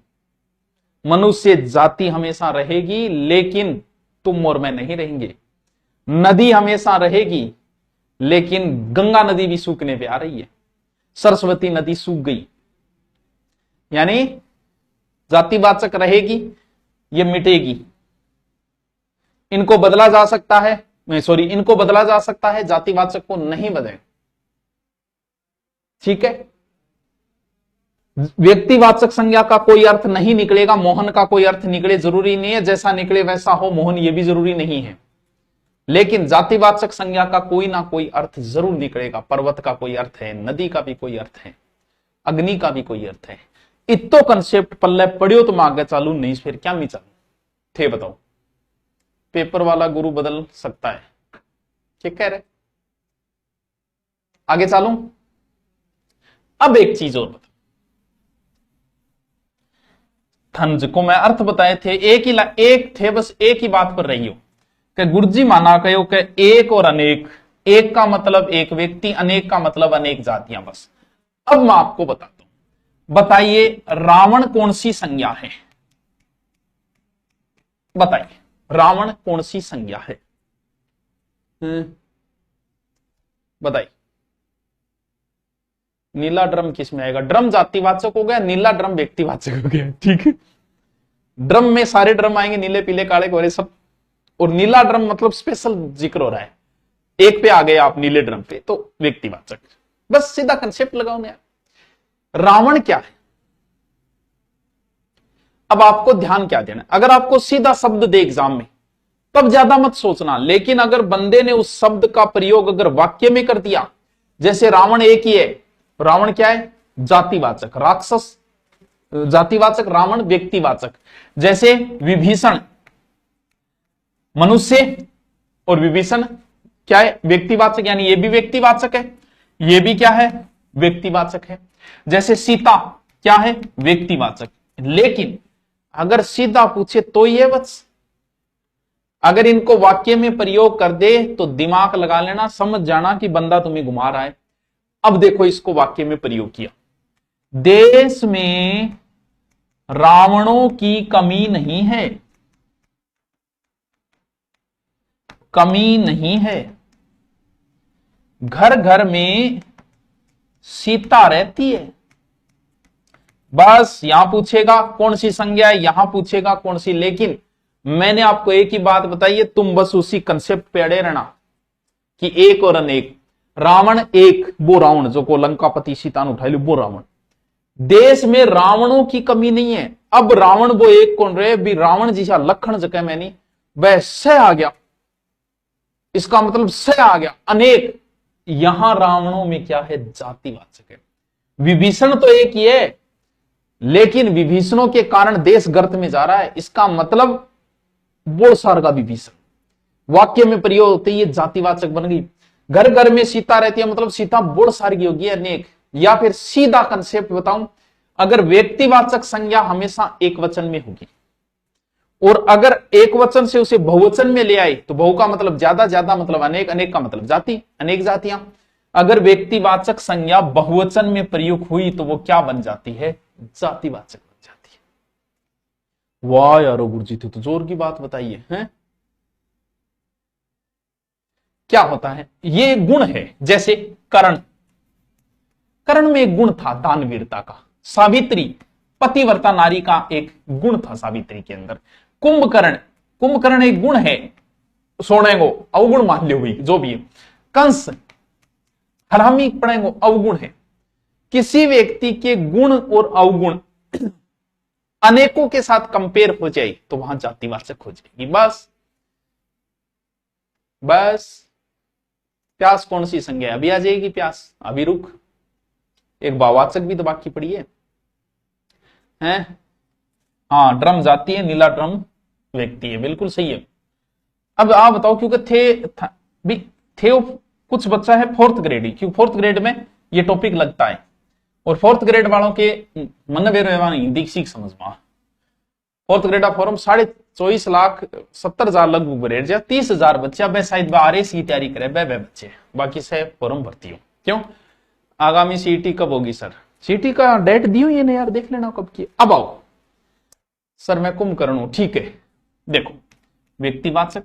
मनुष्य जाति हमेशा रहेगी, लेकिन तुम और मैं नहीं रहेंगे। नदी हमेशा रहेगी, लेकिन गंगा नदी भी सूखने पे आ रही है, सरस्वती नदी सूख गई। यानी जातिवाचक रहेगी, ये मिटेगी। इनको बदला जा सकता है, इनको बदला जा सकता है, जातिवाचक को नहीं बदले। ठीक है, व्यक्तिवाचक संज्ञा का कोई अर्थ नहीं निकलेगा, मोहन का कोई अर्थ निकले जरूरी नहीं है, जैसा निकले वैसा हो मोहन, ये भी जरूरी नहीं है, लेकिन जातिवाचक संज्ञा का कोई ना कोई अर्थ जरूर निकलेगा। पर्वत का कोई अर्थ है, नदी का भी कोई अर्थ है, अग्नि का भी कोई अर्थ है। इतो कंसेप्ट पल्ले पढ़ियो तो मैं आगे चालू, नहीं फिर क्या मैं चालू थे बताओ। पेपर वाला गुरु बदल सकता है, क्या कह रहे? आगे चालू। अब एक चीज और बता, थंज को मैं अर्थ बताए थे, एक थे, बस एक ही बात पर रही हो कि गुरुजी माना कहो कि एक और अनेक, एक का मतलब एक व्यक्ति, अनेक का मतलब अनेक जातियां, बस। अब मैं आपको बताता हूं, बताइए रावण कौन सी संज्ञा है? बताइए रावण कौन सी संज्ञा है? बताइए। नीला ड्रम किस में आएगा? ड्रम जातिवाचक हो गया, नीला ड्रम व्यक्तिवाचक हो गया। ठीक है, ड्रम में सारे ड्रम आएंगे, नीले पीले काले गोरे सब, और नीला ड्रम मतलब स्पेशल जिक्र हो रहा है, एक पे आ गए आप नीले ड्रम पे तो व्यक्तिवाचक। बस सीधा कंसेप्ट लगाओ ना। रावण क्या है? अब आपको ध्यान क्या देना, अगर आपको सीधा शब्द दे एग्जाम में तब ज्यादा मत सोचना, लेकिन अगर बंदे ने उस शब्द का प्रयोग अगर वाक्य में कर दिया, जैसे रावण एक ही है, रावण क्या है? जातिवाचक, राक्षस जातिवाचक, रावण व्यक्तिवाचक। जैसे विभीषण मनुष्य और विभीषण क्या है? व्यक्तिवाचक, यानी ये भी व्यक्तिवाचक है, ये भी क्या है? व्यक्तिवाचक है। जैसे सीता क्या है? व्यक्तिवाचक। लेकिन अगर सीधा पूछे तो ये वत्स, अगर इनको वाक्य में प्रयोग कर दे तो दिमाग लगा लेना, समझ जाना कि बंदा तुम्हें घुमा रहा है। अब देखो इसको वाक्य में प्रयोग किया, देश में रावणों की कमी नहीं है, कमी नहीं है, घर घर में सीता रहती है। बस यहां पूछेगा कौन सी संज्ञा है, यहां पूछेगा कौन सी, लेकिन मैंने आपको एक ही बात बताई है, तुम बस उसी कंसेप्ट पे अड़े रहना कि एक और अनेक। रावण एक, वो रावण जो को लंकापति सीता ने उठा ली, वो रावण। देश में रावणों की कमी नहीं है। अब रावण वो एक कौन रहे? भी रावण जिसा लखन जगह मैंने वह सह आ गया, इसका मतलब सह आ गया। अनेक, यहां रावणों में क्या है? जातिवाचक है। विभीषण तो एक ही है, लेकिन विभीषणों के कारण देश गर्त में जा रहा है, इसका मतलब बोलसार का विभीषण। वाक्य में प्रयोग होते ही ये जातिवाचक बन गई। घर घर में सीता रहती है, मतलब सीता बोलसार की होगी अनेक। या फिर सीधा कंसेप्ट बताऊं, अगर व्यक्तिवाचक संज्ञा हमेशा एक वचन में होगी, और अगर एक वचन से उसे बहुवचन में ले आए तो बहु का मतलब ज्यादा, ज्यादा मतलब अनेक, अनेक का मतलब जाति, अनेक जातियां। अगर व्यक्तिवाचक संज्ञा बहुवचन में प्रयुक्त हुई तो वो क्या बन जाती है? जातिवाचक बन जाती है। वाह यार गुरुजी, तो जोर की बात बताइए हैं। क्या होता है? ये गुण है, जैसे कर्ण, कर्ण में एक गुण था दानवीरता का। सावित्री पतिव्रता नारी का एक गुण था सावित्री के अंदर। कुंभकर्ण, कुंभकर्ण एक गुण है, सोने को अवगुण मान लो, जो भी है। कंस हरामी पड़ेंगे, अवगुण है। किसी व्यक्ति के गुण और अवगुण अनेकों के साथ कंपेयर हो जाए तो वहां जातिवाचक हो जाएगी। बस बस प्यास कौन सी संज्ञा है? अभी आ जाएगी प्यास, अभी रुक, एक भाववाचक भी तो बाकी पड़ी है हैं? हाँ, ड्रम जाती है, नीला ड्रम व्यक्ति है, बिल्कुल सही है। अब आप बताओ, क्योंकि थे कुछ बच्चा है फोर्थ ग्रेड ही, क्योंकि फोर्थ ग्रेड में ये टॉपिक लगता है, और फोर्थ ग्रेड वालों के मन हिंदी सीख समझ में। फोर्थ ग्रेड फॉर्म 24,70,000 लगभग भरे, 30,000 बच्चे अब शायद RS की तैयारी करे बच्चे, बाकी से फॉर्म भरती हो। क्यों? आगामी सीईटी कब होगी सर? सीईटी का डेट दी हुई है ना यार, देख लेना कब की। अब आओ सर, मैं कुंभकर्ण हूं, ठीक है। देखो, व्यक्तिवाचक,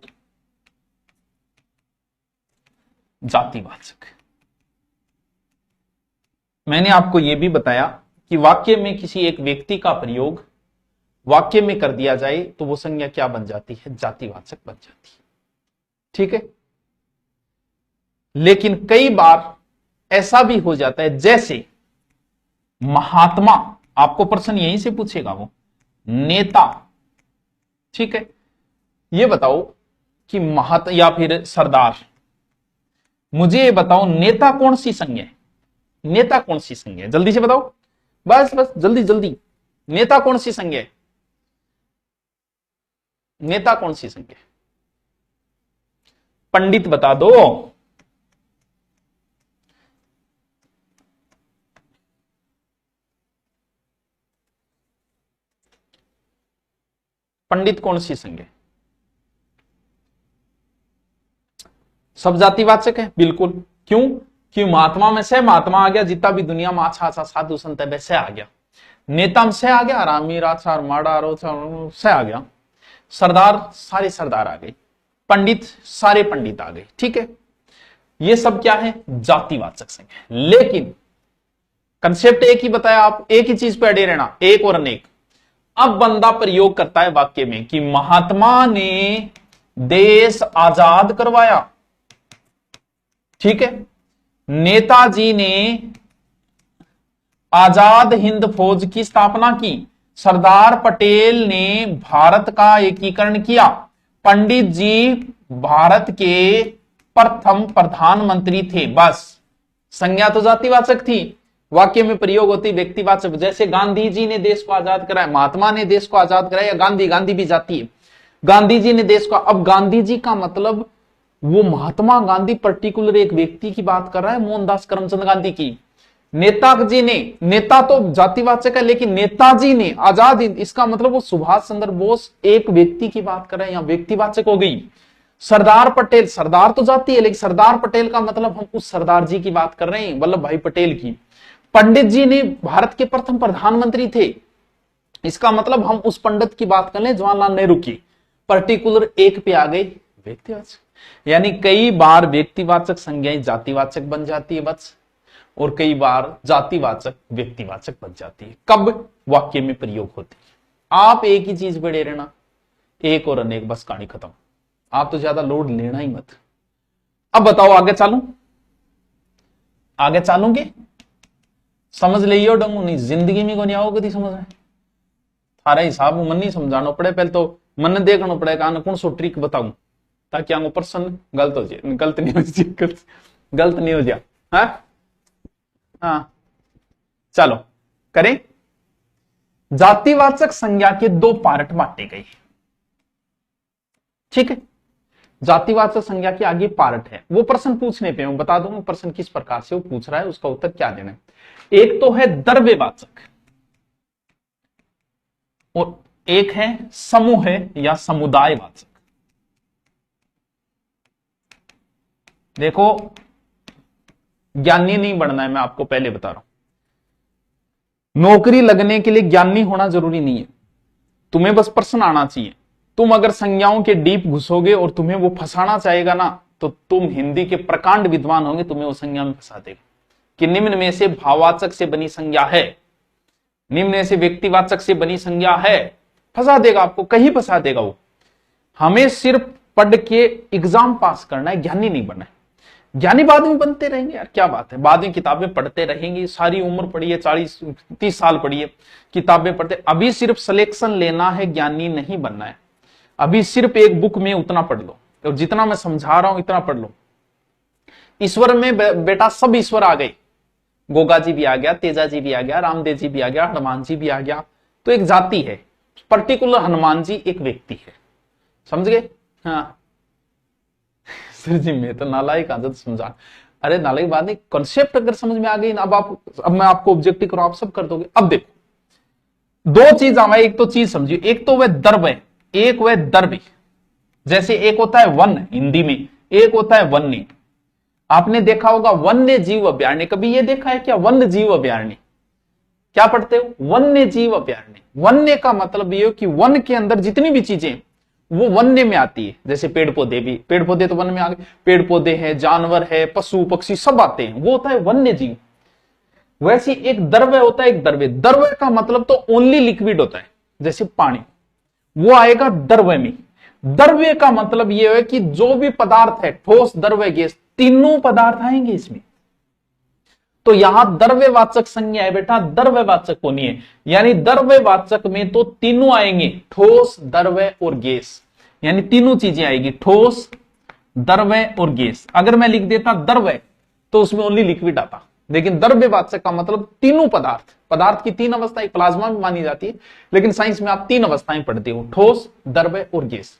जातिवाचक। मैंने आपको यह भी बताया कि वाक्य में किसी एक व्यक्ति का प्रयोग वाक्य में कर दिया जाए तो वो संज्ञा क्या बन जाती है? जातिवाचक बन जाती है, ठीक है। लेकिन कई बार ऐसा भी हो जाता है, जैसे महात्मा, आपको प्रश्न यहीं से पूछेगा वो, नेता, ठीक है। ये बताओ कि या फिर सरदार, मुझे ये बताओ नेता कौन सी संज्ञा है? नेता कौन सी संज्ञा है? जल्दी से बताओ, बस बस जल्दी जल्दी, नेता कौन सी संज्ञा है? नेता कौन सी संज्ञा है? पंडित बता दो। पंडित कौन सी संज्ञा है? सब जातिवाचक है, बिल्कुल। क्यों? क्यों? महात्मा में से महात्मा आ गया, जितना भी दुनिया में अच्छा अच्छा साधु संत है वैसे आ गया। नेता में से आ गया, रामी राचार माड़ा से आ गया। सरदार, सारे सरदार आ गए। पंडित, सारे पंडित आ गए, ठीक है। ये सब क्या है? जातिवाचक संज्ञा। लेकिन कंसेप्ट एक ही बताया, आप एक ही चीज पे अड़े रहना, एक और अनेक। अब बंदा प्रयोग करता है वाक्य में कि महात्मा ने देश आजाद करवाया, ठीक है। नेताजी ने आजाद हिंद फौज की स्थापना की, सरदार पटेल ने भारत का एकीकरण किया, पंडित जी भारत के प्रथम प्रधानमंत्री थे। बस संज्ञा तो जातिवाचक थी, वाक्य में प्रयोग होती व्यक्तिवाचक। जैसे गांधी जी ने देश को आजाद कराया, महात्मा ने देश को आजाद कराया, गांधी, गांधी भी जाती है, गांधी जी ने देश को। अब गांधी जी का मतलब वो महात्मा गांधी पर्टिकुलर एक व्यक्ति की बात कर रहा है, मोहनदास करमचंद गांधी की। नेताजी ने, नेता तो जातिवाचक है, लेकिन नेताजी ने आजाद हिंद, इसका मतलब वो सुभाष चंद्र बोस एक व्यक्ति की बात कर रहे हैं, यहां व्यक्तिवाचक हो गई। सरदार पटेल, सरदार तो जाती है, लेकिन सरदार पटेल का मतलब हम उस सरदार जी की बात कर रहे हैं, वल्लभ भाई पटेल की। पंडित जी ने भारत के प्रथम प्रधानमंत्री थे, इसका मतलब हम उस पंडित की बात कर ले जवाहरलाल नेहरू की। पर्टिकुलर एक पे आ गई व्यक्तिवाचक, यानी कई बार व्यक्तिवाचक संज्ञाएं जातिवाचक बन जाती है बस, और कई बार जातिवाचक व्यक्तिवाचक बन जाती है। कब? वाक्य में प्रयोग होती है। आप एक ही चीज पे रहना, एक और अनेक, बस कहानी खत्म। आप तो ज्यादा लोड लेना ही मत। अब बताओ आगे चालू, आगे चालूंगे, समझ लियो डंगू, नहीं जिंदगी में को नहीं आओ कभी समझ में। थारा हिसाब मन नहीं समझाना पड़े, पहले तो मन देखना पड़ेगा कौन सो ट्रिक बताऊं ताकि आगे प्रश्न गलत हो जाए, गलत नहीं हो जाए, गलत नहीं हो जाए। हाँ चलो करें। जातिवाचक संज्ञा के दो पार्ट बांटे गए, ठीक है। जातिवाचक संज्ञा के आगे पार्ट है, वो प्रश्न पूछने पे मैं बता दूंगा प्रश्न किस प्रकार से वो पूछ रहा है, उसका उत्तर क्या देना है। एक तो है द्रव्यवाचक, और एक है समूह है या समुदायवाचक। देखो, ज्ञानी नहीं बनना है, मैं आपको पहले बता रहा हूं। नौकरी लगने के लिए ज्ञानी होना जरूरी नहीं है, तुम्हें बस प्रश्न आना चाहिए। तुम अगर संज्ञाओं के डीप घुसोगे और तुम्हें वो फंसाना चाहेगा ना, तो तुम हिंदी के प्रकांड विद्वान होंगे, तुम्हें वो संज्ञा में फंसा देगा कि निम्न में से भाववाचक से बनी संज्ञा है, निम्न में से व्यक्तिवाचक से बनी संज्ञा है, फंसा देगा आपको, कहीं फंसा देगा वो। हमें सिर्फ पढ़ के एग्जाम पास करना है, ज्ञानी नहीं बनना है। ज्ञानी बाद में बनते रहेंगे यार, क्या बात है, बाद में किताबें पढ़ते रहेंगे, सारी उम्र पढ़ी है, 40-30 साल पढ़ी है, किताबें पढ़ते। अभी सिर्फ सिलेक्शन लेना है, ज्ञानी नहीं बनना है। अभी सिर्फ एक बुक में उतना पढ़ लो, और जितना मैं समझा रहा हूं इतना पढ़ लो। ईश्वर में बेटा सब ईश्वर आ गए, गोगा जी भी आ गया, तेजा जी भी आ गया, रामदेव जी भी आ गया, हनुमान जी भी आ गया। तो एक जाति है, पर्टिकुलर हनुमान जी एक व्यक्ति है, समझ गए? हाँ सर जी, मैं तो नालायक आदत समझा। अरे नालायक बात नहीं, कॉन्सेप्ट अगर समझ में आ गई ना, अब मैं आपको ऑब्जेक्टिव करूं, आप सब कर दोगे। अब देखो, दो चीज आवे, एक तो चीज समझिए, एक तो वह दर्व है, एक वह दर्व। जैसे एक होता है वन हिंदी में, एक होता है वन्य। आपने देखा होगा वन्य जीव अभयारण्य, कभी ये देखा है क्या? वन्य जीव अभयारण्य क्या पढ़ते हो? वन्य जीव अभयारण्य। वन्य का मतलब ये कि वन के अंदर जितनी भी चीजें वो वन्य में आती है। जैसे पेड़ पौधे भी, पेड़ पौधे तो वन में आ गए, पेड़ पौधे हैं, जानवर है, पशु पक्षी सब आते हैं, वो होता है वन्य जीव। वैसे एक द्रव्य होता है, एक द्रव्य। द्रव्य का मतलब तो ओनली लिक्विड होता है, जैसे पानी, वो आएगा द्रव्य में। द्रव्य का मतलब यह है कि जो भी पदार्थ है, ठोस, द्रव्य, गैस, तीनों पदार्थ आएंगे इसमें। तो यहां द्रव्यवाचक संज्ञा है बेटा, द्रव्यवाचक होनी है, यानी द्रव्यवाचक में तो तीनों आएंगे, ठोस, द्रव्य और गैस, यानी तीनों चीजें आएगी, ठोस, द्रव्य और गैस। अगर मैं लिख देता द्रव्य तो उसमें ओनली लिक्विड आता, लेकिन द्रव्यवाचक का मतलब तीनों पदार्थ। पदार्थ की तीन अवस्थाएं प्लाज्मा में मानी जाती है, लेकिन साइंस में आप तीन अवस्थाएं पढ़ते हो, ठोस, द्रव्य और गैस।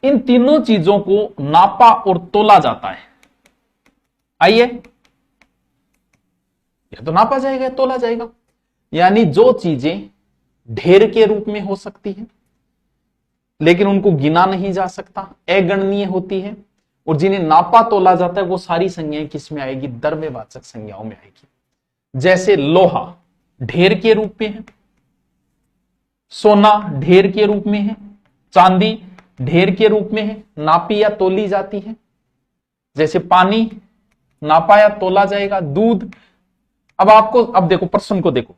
इन तीनों चीजों को नापा और तोला जाता है। आइए, यह तो नापा जाएगा, तोला जाएगा, यानी जो चीजें ढेर के रूप में हो सकती है लेकिन उनको गिना नहीं जा सकता, अगणनीय होती है, और जिन्हें नापा तोला जाता है, वो सारी संज्ञाएं किसमें आएगी? द्रव्यवाचक संज्ञाओं में आएगी। जैसे लोहा ढेर के रूप में है, सोना ढेर के रूप में है, चांदी ढेर के रूप में है, नापी या तोली जाती है। जैसे पानी नापा या तोला जाएगा, दूध। अब देखो प्रश्न को देखो,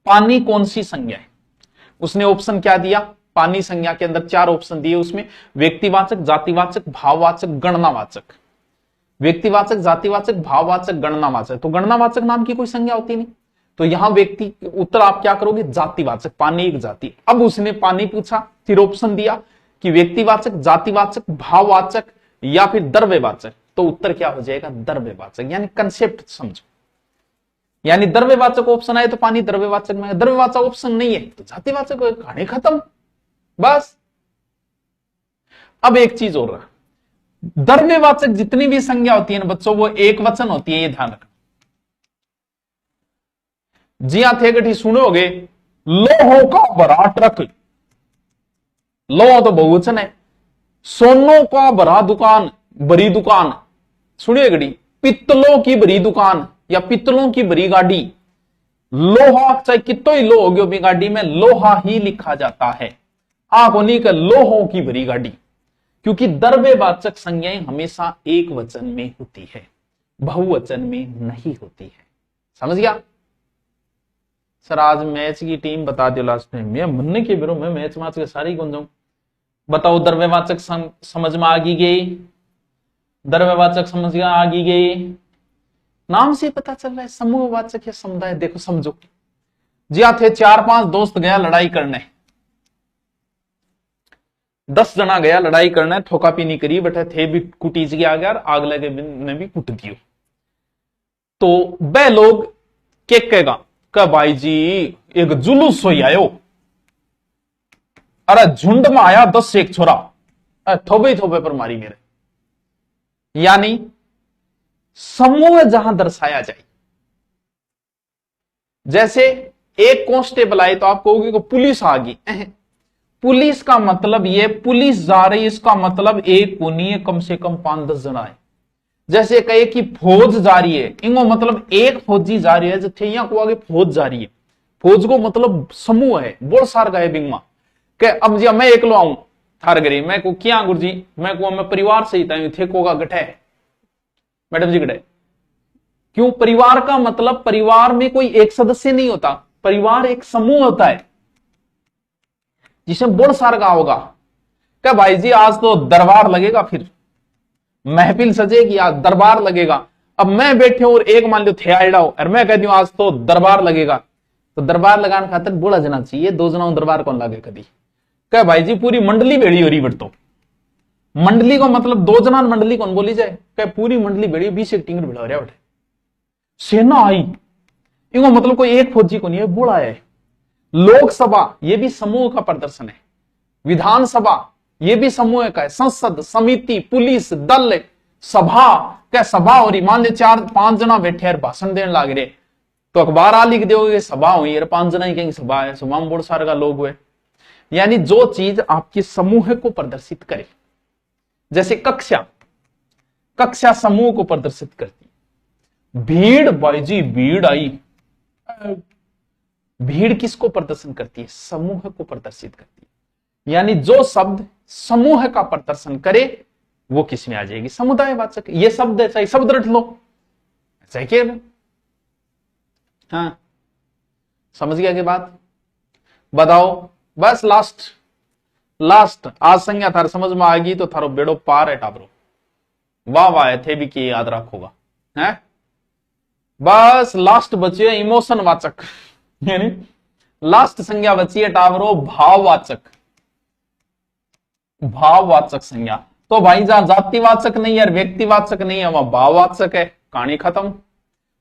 पानी कौन सी संज्ञा है? उसने ऑप्शन क्या दिया? पानी संज्ञा के अंदर 4 ऑप्शन दिए, उसमें व्यक्तिवाचक, जातिवाचक, भाववाचक, गणनावाचक। व्यक्तिवाचक, जातिवाचक, भाववाचक, गणनावाचक। तो गणनावाचक नाम की कोई संज्ञा होती नहीं, तो यहां व्यक्ति उत्तर आप क्या करोगे? जातिवाचक, पानी एक जाति। अब उसने पानी पूछा, फिर ऑप्शन दिया कि व्यक्तिवाचक, जातिवाचक, भाववाचक या फिर द्रव्यवाचक, तो उत्तर क्या हो जाएगा? द्रव्यवाचक। यानी कंसेप्ट समझो, यानी द्रव्यवाचक ऑप्शन आए तो पानी द्रव्यवाचक में, द्रव्यवाचक ऑप्शन नहीं है तो जातिवाचक, कहानी खत्म, बस। अब एक चीज और रहा, द्रव्यवाचक जितनी भी संज्ञा होती है ना बच्चों, वो एक वचन होती है, ये ध्यान रखना। जी हां थे गठी सुनोगे, लोहो का भरा ट्रक, लोहो तो बहुवचन है। सोनों का भरा दुकान, बड़ी दुकान, सुनिए गड़ी। पित्तलों की बड़ी दुकान या पित्तलों की बड़ी गाड़ी, लोहा चाहे कितो ही लो हो गयो भी गाड़ी में लोहा ही लिखा जाता है। आंख होनी का लोहों की बड़ी गाड़ी, क्योंकि द्रव्यवाचक संज्ञाएं हमेशा एक वचन में होती है, बहुवचन में नहीं होती है। समझ गया? सर आज मैच की टीम बता दो लास्ट में, मैं मनने के बिरो में मैच माच के सारी कौन जाऊं, बताओ। द्रव्यवाचक समझ में आ गई? द्रव्यवाचक समझ आ गई? नाम से पता चल रहा है समूहवाचक या समुदाय। देखो समझो, जी हाँ थे 4-5 दोस्त गया लड़ाई करने, 10 जना गया लड़ाई करने, ठोका पीनी करी, बैठे थे भी कुटीज के आ गया, आग लगे ने भी कुट दियो। तो वह लोग के कहेगा का भाई जी एक जुलूस हो आयो, अरे झुंड में आया 10 से एक छोरा, थोबे थोबे पर मारी मेरे। यानी समूह जहां दर्शाया जाए, जैसे एक कांस्टेबल आए तो आप कहोगे कि पुलिस आ गई। पुलिस का मतलब ये पुलिस जा रही है, इसका मतलब एक को नहीं है, कम से कम 5-10 जना है। जैसे कहे कि फौज जा रही है, इनको मतलब एक फौजी जा रही है, जो यहाँ को आगे फौज जा रही है। फौज को मतलब समूह है, बोल सार गए बिंगमा के अब जी मैं एक लो आऊं थार गरी मैं को क्या गुरु जी मैं परिवार से ही थे को का गठे मैडम जी गठे। क्यों? परिवार का मतलब परिवार में कोई एक सदस्य नहीं होता, परिवार एक समूह होता है जिसमें बोल सार का होगा। क्या भाई जी आज तो दरबार लगेगा, फिर महफिल सजेगी, आज दरबार लगेगा। अब मैं बैठे और एक मान लो थे आइडा और मैं कहती हूं आज तो दरबार लगेगा, तो दरबार लगाने खातिर बोला जाना चाहिए, 2 जना दरबार कौन लागे कभी? क्या भाई जी पूरी मंडली बेड़ी हो रही बट तो मंडली को मतलब 2 जना मंडली कौन बोली जाए? क्या पूरी मंडली बेड़ी 20 एक टिंगर भिड़ा रहा बटे सेना आई, इनको मतलब कोई एक फौजी को नहीं है, बोला है। लोकसभा ये भी समूह का प्रदर्शन है, विधानसभा ये भी समूह का है, संसद, समिति, पुलिस, दल, सभा। क्या सभा हो रही, मान ले 4-5 जना बैठे और भाषण देने लग रहे, तो अखबार आ लिख दोगे सभा हुई और 5 जना ही कहेंगे सभा है, सभा में बहुत सारे का लोग हुए। यानी जो चीज आपके समूह को प्रदर्शित करे, जैसे कक्षा, कक्षा समूह को प्रदर्शित करती है। भीड़ भाई जी भीड़ आई, भीड़ किसको प्रदर्शन करती है? समूह को प्रदर्शित करती है। यानी जो शब्द समूह का प्रदर्शन करे वो किस में आ जाएगी? समुदायवाचक। ये शब्द ऐसा ही शब्द रट लो, ऐसा ही क्या? हाँ समझ गया कि बात? बताओ बस लास्ट आज संज्ञा थार समझ में आ गई तो थारो बेड़ो पार है टाबरो। वाह वाह थे भी कि याद रखोगा है। बस लास्ट बची है इमोशन वाचक, यानी लास्ट संज्ञा बची है टाबरो भाववाचक। भाववाचक संज्ञा तो भाई जहां जातिवाचक नहीं है, व्यक्तिवाचक नहीं है, वहां भाववाचक है, कहानी खत्म।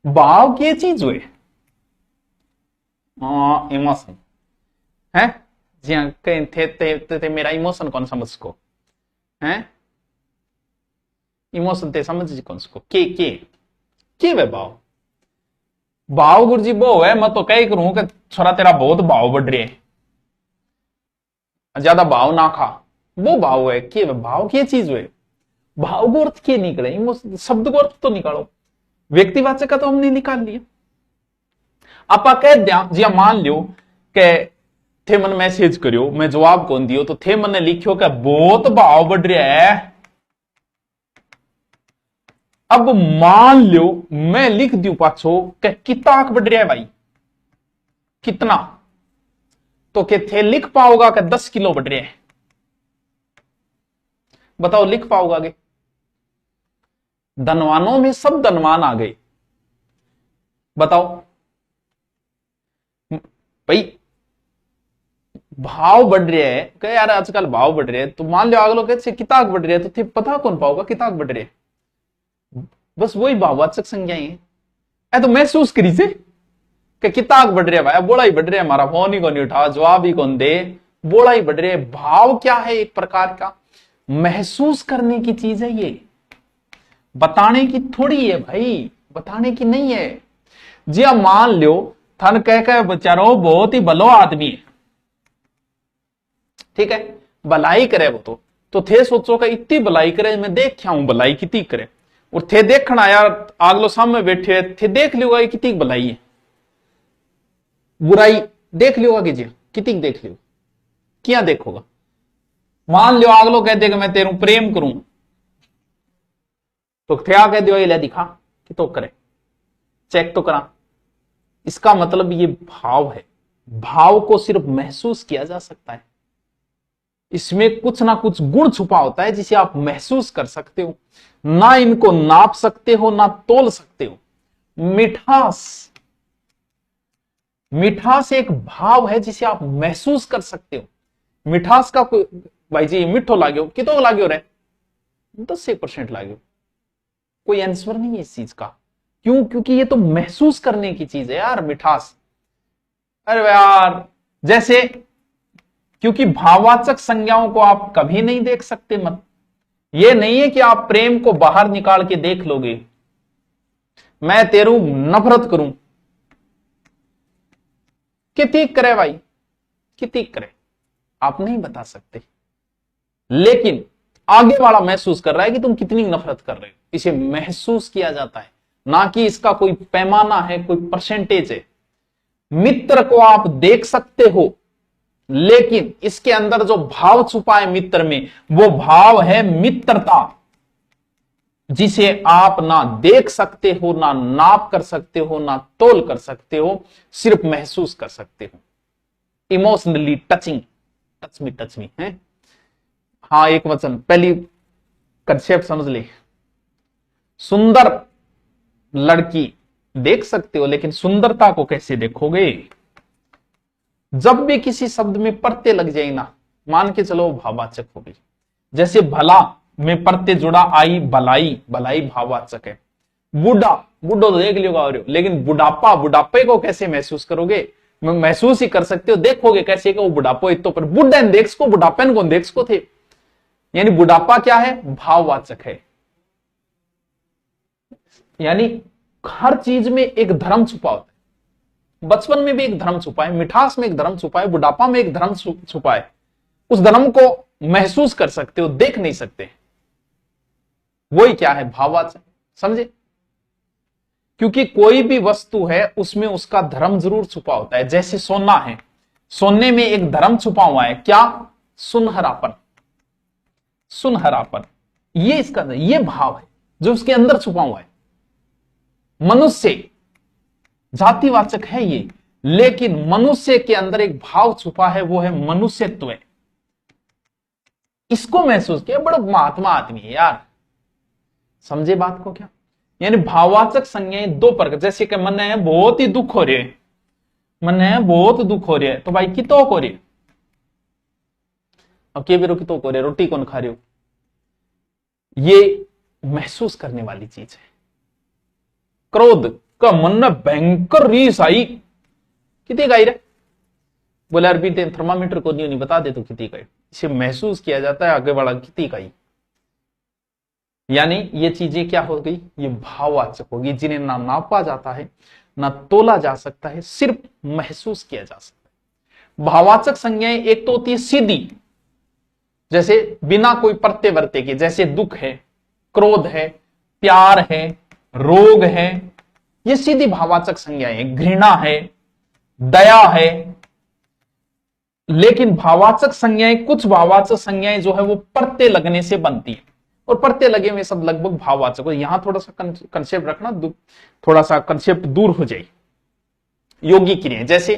भाव की चीज हुए इमोशन है जी हाँ। थे मेरा इमोशन कौन समझ को है? इमोशन ते समझ कौन सको के वे भाव? भाव गुरु जी वो है, मैं तो कही करूं कि छोरा तेरा बहुत भाव बढ़ रहे है, ज्यादा भाव ना खा, वो भाव है। के भाव की चीज हुए? भाव को अर्थ के निकले, इमोशन शब्द को अर्थ तो निकालो। व्यक्तिवाचक का तो हमने निकाल लिया। आप कह दिया जी मान लो के थे मन मैसेज करियो, मैं जवाब कौन दियो, तो थे मन ने लिखियो कि बहुत भाव बढ़ रहा है। अब मान लो मैं लिख दू पाछो कि किताक बढ़ रहा है भाई, कितना? तो के थे लिख पाओगा कि 10 किलो बढ़ रहा है? बताओ लिख पाओगा आगे? धनवानों में सब धनवान आ गए, बताओ भाई भाव बढ़ रहे हैं। कहे यार आजकल भाव बढ़ रहे हैं, तो मान लो अगलो कहते किताक बढ़ रहे हैं, तो थे पता कौन पाओगा किताक बढ़ रहे? बस वही भाववाचक संज्ञाएं है। तो महसूस करी से कि किताक बढ़ रहे भाई, बोला ही बढ़ रहे, हमारा फोन ही कौन नहीं उठा, जवाब ही कौन दे, बोला ही बढ़ रहे। भाव क्या है? एक प्रकार का महसूस करने की चीज है, ये बताने की थोड़ी है भाई, बताने की नहीं है। जी आप मान लो थन कह बेचारो बहुत ही भलो आदमी है, ठीक है, भलाई करे वो तो थे सोचो का इतनी भलाई करे, मैं देख हूं भलाई कितनी करे, और थे देखना यार आगलो सामने बैठे थे देख लियोगा कितनी भलाई है, बुराई देख लियोगा कीजिए कितनी देख लियो, क्या देखोगा? मान लो आगलो कह देगा मैं तेरू प्रेम करूं, तो थे कह दियो ले दिखा कि तो करे, चेक तो करा। इसका मतलब ये भाव है। भाव को सिर्फ महसूस किया जा सकता है, इसमें कुछ ना कुछ गुण छुपा होता है जिसे आप महसूस कर सकते हो, ना इनको नाप सकते हो ना तोल सकते हो। मिठास एक भाव है जिसे आप महसूस कर सकते हो। मिठास का कोई भाई जी मिठो लाग्यो कितो लाग्यो रे 10% लाग्यो, कोई आंसर नहीं है इस चीज का। क्यों? क्योंकि ये तो महसूस करने की चीज है यार मिठास। अरे यार जैसे क्योंकि भाववाचक संज्ञाओं को आप कभी नहीं देख सकते, मत ये नहीं है कि आप प्रेम को बाहर निकाल के देख लोगे। मैं तेरू नफरत करूं, कितनी करे भाई, कितनी करे, आप नहीं बता सकते, लेकिन आगे वाला महसूस कर रहा है कि तुम कितनी नफरत कर रहे हो। इसे महसूस किया जाता है, ना कि इसका कोई पैमाना है, कोई परसेंटेज है। मित्र को आप देख सकते हो, लेकिन इसके अंदर जो भाव छुपा है मित्र में, वो भाव है मित्रता, जिसे आप ना देख सकते हो, ना नाप कर सकते हो, ना तोल कर सकते हो, सिर्फ महसूस कर सकते हो। इमोशनली टचिंग, टच मी है। हाँ, एक वचन, पहली कंसेप्ट समझ ले। सुंदर लड़की देख सकते हो, लेकिन सुंदरता को कैसे देखोगे? जब भी किसी शब्द में प्रत्यय लग जाए ना, मान के चलो भाववाचक हो गई। जैसे भला में प्रत्यय जुड़ा, आई भलाई, भलाई भाववाचक है। बूढ़ा, बूढ़ो तो देख लियोगा, लेकिन बुढ़ापा, बुढ़ापे को कैसे महसूस करोगे? महसूस ही कर सकते हो, देखोगे कैसे कि वो बुढ़ापो इतो पर बुढ़न देख को, बुढ़ापन को देख को थे। यानी बुढ़ापा क्या है? भाववाचक है। यानी हर चीज में एक धर्म छुपा होता है। बचपन में भी एक धर्म छुपा है, मिठास में एक धर्म छुपा है, बुढ़ापा में एक धर्म छुपा है। उस धर्म को महसूस कर सकते हो, देख नहीं सकते। वही क्या है? भाववाचक। समझे? क्योंकि कोई भी वस्तु है उसमें उसका धर्म जरूर छुपा होता है। जैसे सोना है, सोने में एक धर्म छुपा हुआ है, क्या? सुनहरापन, सुनहरापन, ये इसका, ये भाव है जो उसके अंदर छुपा हुआ है। मनुष्य जातिवाचक है ये, लेकिन मनुष्य के अंदर एक भाव छुपा है, वो है मनुष्यत्व। इसको महसूस किया, बड़ा महात्मा आदमी है यार। समझे बात को क्या? यानी भाववाचक संज्ञाएं दो प्रकार, जैसे कि मन है बहुत ही दुख हो रही है, मन है बहुत दुख हो रही है, तो भाई कितो हो रही है? अब के बेरो कितो हो रही है, रोटी कौन खा रहे हो? ये महसूस करने वाली चीज है। क्रोध का मन में भयंकर रीस आई, कितनी गाई रे? बोले यार बीते थर्मामीटर को नहीं बता दे तो कितनी गाई। इसे महसूस किया जाता है, आगे वाला कितनी गाई। यानी ये चीजें क्या हो गई? ये भाववाचक होगी, जिन्हें ना नापा जाता है, ना तोला जा सकता है, सिर्फ महसूस किया जा सकता है। भाववाचक संज्ञाएं एक तो होती है सीधी, जैसे बिना कोई प्रत्यय वर्ते के, जैसे दुख है, क्रोध है, प्यार है, रोग है, ये सीधी भाववाचक संज्ञाएं हैं। घृणा है, दया है। लेकिन भाववाचक संज्ञाएं, कुछ भाववाचक संज्ञाएं जो है वो प्रत्यय लगने से बनती है, और प्रत्यय लगे हुए सब लगभग भाववाचक हो। यहां थोड़ा सा कंसेप्ट रखना, थोड़ा सा कंसेप्ट दूर हो जाए। योगी क्रियाएं, जैसे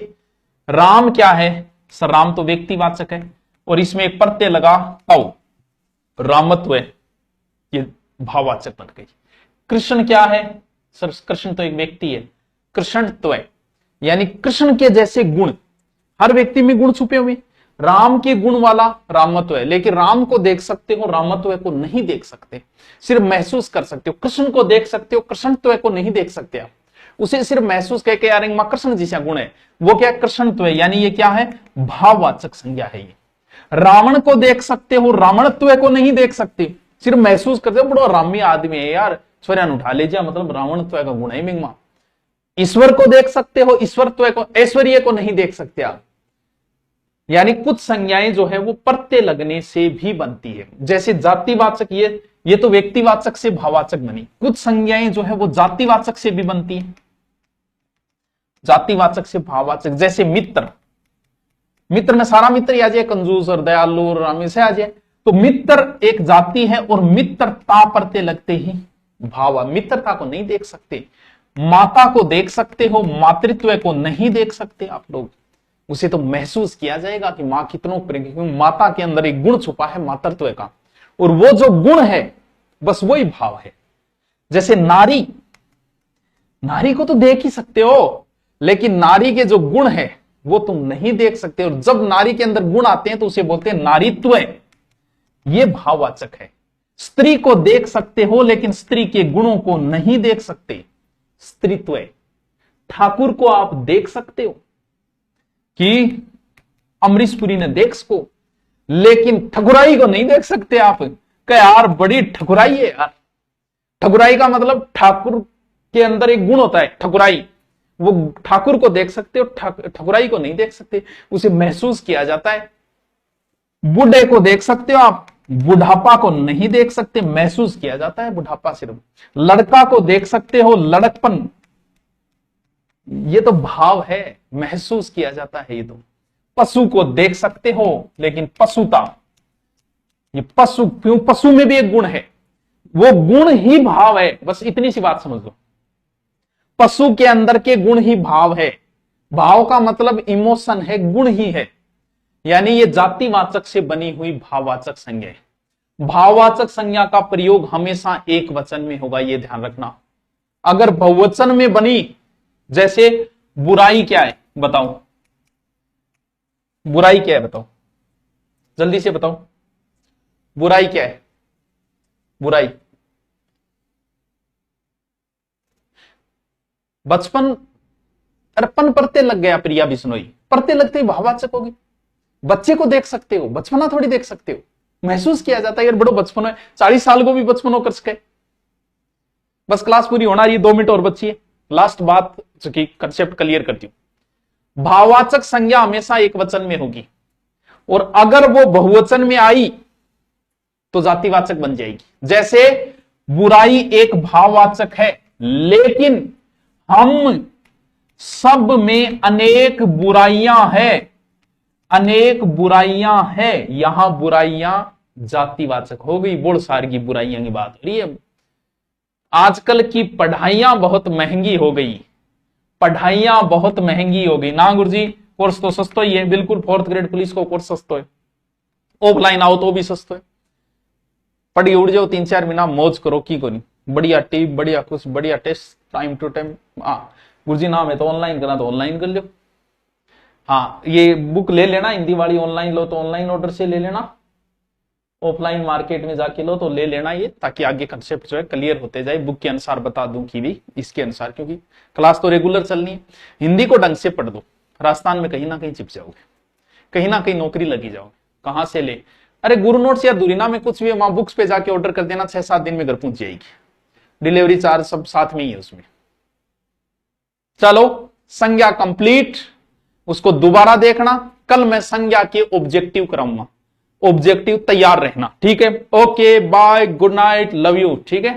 राम क्या है? सर राम तो व्यक्तिवाचक है, और इसमें एक प्रत्यय लगा तव, रामत्व, ये भाववाचक बन गई। कृष्ण क्या है? सर कृष्ण तो एक व्यक्ति है, कृष्णत्व, यानी कृष्ण के जैसे गुण, हर व्यक्ति में गुण छुपे हुए। राम के गुण वाला रामत्व है, लेकिन राम को देख सकते हो, रामत्व को नहीं देख सकते, सिर्फ महसूस कर सकते हो। कृष्ण को देख सकते हो, कृष्णत्व को नहीं देख सकते आप, उसे सिर्फ महसूस करके यार मां कृष्ण जैसा गुण है, वो क्या? कृष्णत्व, यानी ये क्या है? भाववाचक संज्ञा है ये। रावण को देख सकते हो, रावणत्व को नहीं देख सकते, सिर्फ महसूस करते हो, बड़ा रामी आदमी है यार, स्वयं उठा लीजिए, मतलब रावणत्व का गुण है मिंगमा। ईश्वर को देख सकते हो, ईश्वरत्व को, ऐश्वर्य को नहीं देख सकते आप। यानी कुछ संज्ञाएं जो है वो प्रत्यय लगने से भी बनती है। जैसे जातिवाचक, ये तो व्यक्तिवाचक से भाववाचक बनी। कुछ संज्ञाएं जो है वो जातिवाचक से भी बनती है, जातिवाचक से भाववाचक। जैसे मित्र, मित्र में सारा मित्र आ जाए, कंजूस और दयालु और रामी से आ जाए, तो मित्र एक जाति है, और मित्रता प्रत्यय लगते ही भाव। मित्रता को नहीं देख सकते। माता को देख सकते हो, मातृत्व को नहीं देख सकते आप लोग, उसे तो महसूस किया जाएगा कि मां कितनों प्रेम, क्योंकि माता के अंदर एक गुण छुपा है मातृत्व का, और वो जो गुण है बस वही भाव है। जैसे नारी, नारी को तो देख ही सकते हो, लेकिन नारी के जो गुण है वो तुम नहीं देख सकते, और जब नारी के अंदर गुण आते हैं तो उसे बोलते हैं नारीत्व, ये भाववाचक है। स्त्री को देख सकते हो, लेकिन स्त्री के गुणों को नहीं देख सकते, स्त्रीत्व। ठाकुर को आप देख सकते हो कि अमरीश पुरी ने देख सको, लेकिन ठकुराई को नहीं देख सकते आप, क्या यार बड़ी ठकुराई है यार। ठकुराई का मतलब ठाकुर के अंदर एक गुण होता है ठकुराई, वो ठाकुर को देख सकते हो, ठकुराई को नहीं देख सकते, उसे महसूस किया जाता है। बूढ़े को देख सकते हो आप, बुढ़ापा को नहीं देख सकते, महसूस किया जाता है बुढ़ापा सिर्फ। लड़का को देख सकते हो, लड़कपन ये तो भाव है, महसूस किया जाता है ये तो। पशु को देख सकते हो, लेकिन पशुता, ये पशु क्यों, पशु में भी एक गुण है, वो गुण ही भाव है, बस इतनी सी बात समझ लो। पशु के अंदर के गुण ही भाव है, भाव का मतलब इमोशन है, गुण ही है, यानी ये जातिवाचक से बनी हुई भाववाचक संज्ञा है। भाववाचक संज्ञा का प्रयोग हमेशा एक वचन में होगा, ये ध्यान रखना। अगर बहुवचन में बनी, जैसे बुराई क्या है बताओ, बुराई क्या है बताओ, जल्दी से बताओ, बुराई क्या है, बुराई। बचपन, अर्पण परते लग गया प्रिया बिश्नोई, परते लगते ही भाववाचक होगी। बच्चे को देख सकते हो, बचपना थोड़ी देख सकते हो, महसूस किया जाता है यार बड़ो बचपन है, 40 साल को भी बचपन हो कर सके। बस क्लास पूरी होना रही, 2 मिनट और बची है, लास्ट बात की कंसेप्ट क्लियर करती हूं। भाववाचक संज्ञा हमेशा एक वचन में होगी, और अगर वो बहुवचन में आई तो जातिवाचक बन जाएगी। जैसे बुराई एक भाववाचक है, लेकिन हम सब में अनेक बुराइयां हैं, अनेक बुराइयां हैं, यहां बुराइयां जातिवाचक हो गई, बोल सार की बुराइयां की बात हो रही है। आजकल की पढ़ाइयां बहुत महंगी हो गई, पढ़ाइयां बहुत महंगी हो गई ना गुरुजी, कोर्स तो सस्ता ही है, बिल्कुल 4th ग्रेड पुलिस को कोर्स सस्ता है, ऑफलाइन आओ तो भी सस्ता है, पढ़ी उड़ जाओ 3-4 महीना मौज करो की को नहीं, बढ़िया टिप, बढ़िया कुछ, बढ़िया टेस्ट टाइम टू टाइम। हाँ गुरुजी नाम है तो ऑनलाइन करना तो ऑनलाइन कर लो। हाँ ये बुक ले लेना हिंदी वाली, ऑनलाइन लो तो ऑनलाइन ऑर्डर से ले लेना, ऑफलाइन मार्केट में जाके लो तो ले लेना ये, ताकि आगे कंसेप्ट जो है क्लियर होते जाए। बुक के अनुसार बता दूं कि भी इसके अनुसार, क्योंकि क्लास तो रेगुलर चलनी है। हिंदी को ढंग से पढ़ दो, राजस्थान में कहीं ना कहीं चिप जाओगे, कहीं ना कहीं नौकरी लगी जाओगे। कहां से ले, अरे गुरु नोट्स या दूरीना में कुछ भी वहां बुक्स पे जाके ऑर्डर कर देना, 6-7 दिन में घर पहुंच जाएगी, डिलीवरी चार्ज सब साथ में ही है उसमें। चलो संज्ञा कंप्लीट, उसको दोबारा देखना, कल मैं संज्ञा के ऑब्जेक्टिव कराऊंगा, ऑब्जेक्टिव तैयार रहना, ठीक है। Okay bye, good night, love you, ठीक है।